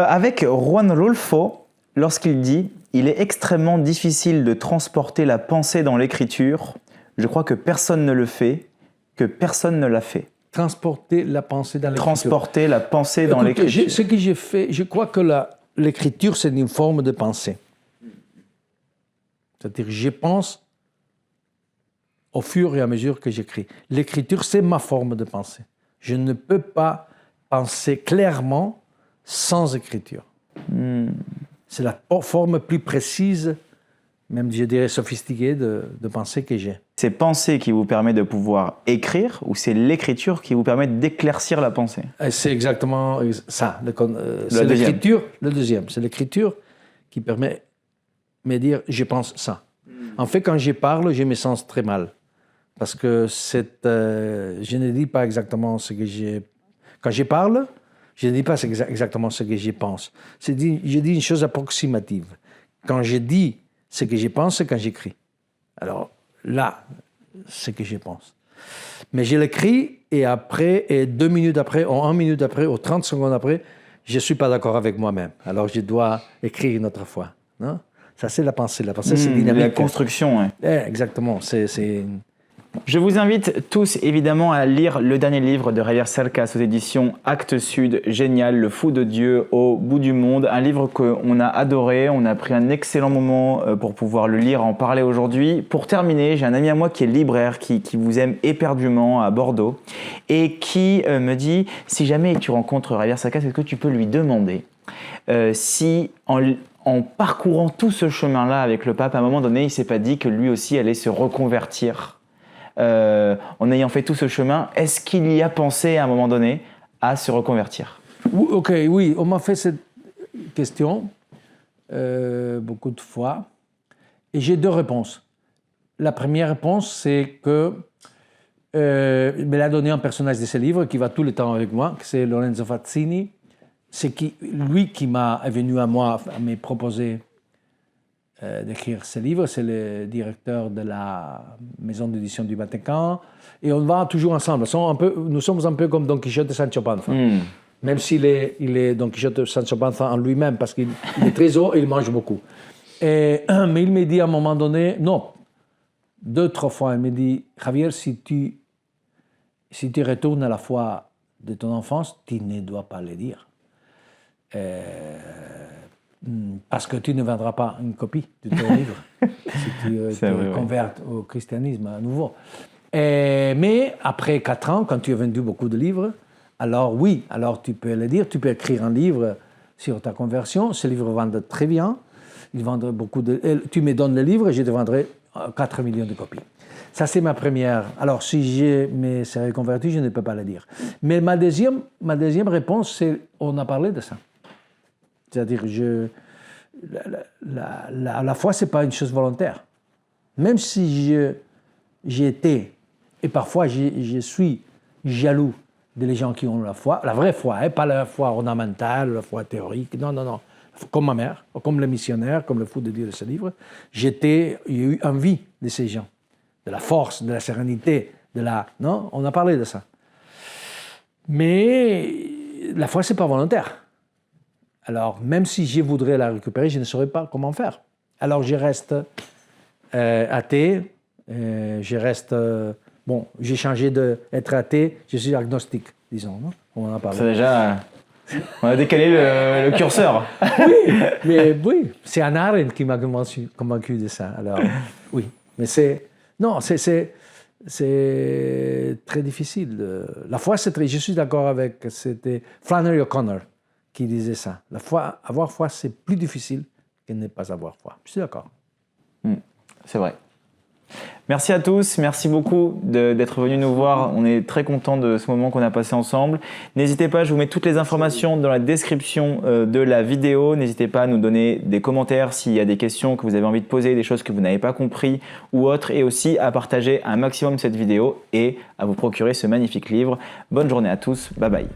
Avec Juan Rulfo, lorsqu'il dit « Il est extrêmement difficile de transporter la pensée dans l'écriture. Je crois que personne ne le fait, que personne ne l'a fait. » Transporter la pensée dans l'écriture. Transporter la pensée dans l'écriture. Ce que j'ai fait, je crois que l'écriture, c'est une forme de pensée. C'est-à-dire, je pense au fur et à mesure que j'écris. L'écriture, c'est ma forme de pensée. Je ne peux pas penser clairement sans écriture. C'est la forme plus précise même je dirais sophistiquées de pensée que j'ai. C'est pensée qui vous permet de pouvoir écrire ou c'est l'écriture qui vous permet d'éclaircir la pensée? C'est exactement ça. C'est deuxième. l'écriture, le deuxième. C'est l'écriture qui permet de me dire je pense ça. En fait, quand je parle, je me sens très mal. Parce que je ne dis pas exactement ce que j'ai. Quand je parle, je ne dis pas exactement ce que je pense. Je dis une chose approximative. Quand je dis ce que je pense, c'est quand j'écris. Alors là, c'est ce que je pense. Mais je l'écris et après, et 2 minutes après, ou 1 minute après, ou 30 secondes après, je ne suis pas d'accord avec moi-même. Alors je dois écrire une autre fois. Non? Ça, c'est la pensée. La pensée, c'est dynamique. La construction, oui. Exactement. Je vous invite tous évidemment à lire le dernier livre de Javier Cercas aux éditions Actes Sud, génial, Le Fou de Dieu au bout du monde, un livre qu'on a adoré, on a pris un excellent moment pour pouvoir le lire, en parler aujourd'hui. Pour terminer, j'ai un ami à moi qui est libraire, qui vous aime éperdument à Bordeaux et qui me dit, si jamais tu rencontres Javier Cercas, est-ce que tu peux lui demander si en parcourant tout ce chemin-là avec le pape, à un moment donné, il ne s'est pas dit que lui aussi allait se reconvertir en ayant fait tout ce chemin, est-ce qu'il y a pensé à un moment donné à se reconvertir? Ok, oui, on m'a fait cette question beaucoup de fois et j'ai 2 réponses. La première réponse, c'est que me l'a donné un personnage de ce livre qui va tout le temps avec moi, c'est Lorenzo Fazzini. C'est lui qui est venu à moi à me proposer d'écrire ce livre. C'est le directeur de la maison d'édition du Vatican. Et on va toujours ensemble. Nous sommes un peu comme Don Quichotte et Sancho Panza. Même s'il est Don Quichotte et Sancho Panza en lui-même, parce qu'il est très haut et il mange beaucoup. Mais il m'a dit à un moment donné, non, 2-3 fois, il m'a dit, Javier, si tu retournes à la foi de ton enfance, tu ne dois pas le dire. Parce que tu ne vendras pas une copie de ton livre si tu te convertes au christianisme à nouveau. Mais après 4 ans, quand tu as vendu beaucoup de livres, alors oui, alors tu peux le dire, tu peux écrire un livre sur ta conversion. Ces livres vendent très bien, ils vendent beaucoup tu me donnes le livre et je te vendrai 4 millions de copies. Ça, c'est ma première. Alors, si je me serais converti, je ne peux pas le dire. Mais ma deuxième réponse, c'est on a parlé de ça. C'est-à-dire, la foi, ce n'est pas une chose volontaire. Même si j'ai été, et parfois je suis jaloux des gens qui ont la foi, la vraie foi, pas la foi ornementale, la foi théorique, non. Comme ma mère, comme le missionnaire, comme le fou de Dieu de ce livre, j'ai eu envie de ces gens, de la force, de la sérénité, non, on a parlé de ça. Mais la foi, ce n'est pas volontaire. Alors, même si je voudrais la récupérer, je ne saurais pas comment faire. Alors, je reste athée, j'ai changé d'être athée, je suis agnostique, disons. Non? On en a parlé. C'est déjà... On a décalé le curseur. Oui, c'est Hannah Arendt qui m'a convaincu de ça. Alors, oui, mais c'est très difficile. La foi, je suis d'accord avec, c'était Flannery O'Connor qui disait ça. Avoir foi, c'est plus difficile que ne pas avoir foi. Je suis d'accord. C'est vrai. Merci à tous, merci beaucoup d'être venus nous voir. On est très contents de ce moment qu'on a passé ensemble. N'hésitez pas, je vous mets toutes les informations dans la description de la vidéo. N'hésitez pas à nous donner des commentaires s'il y a des questions que vous avez envie de poser, des choses que vous n'avez pas compris ou autres, et aussi à partager un maximum cette vidéo et à vous procurer ce magnifique livre. Bonne journée à tous, bye bye.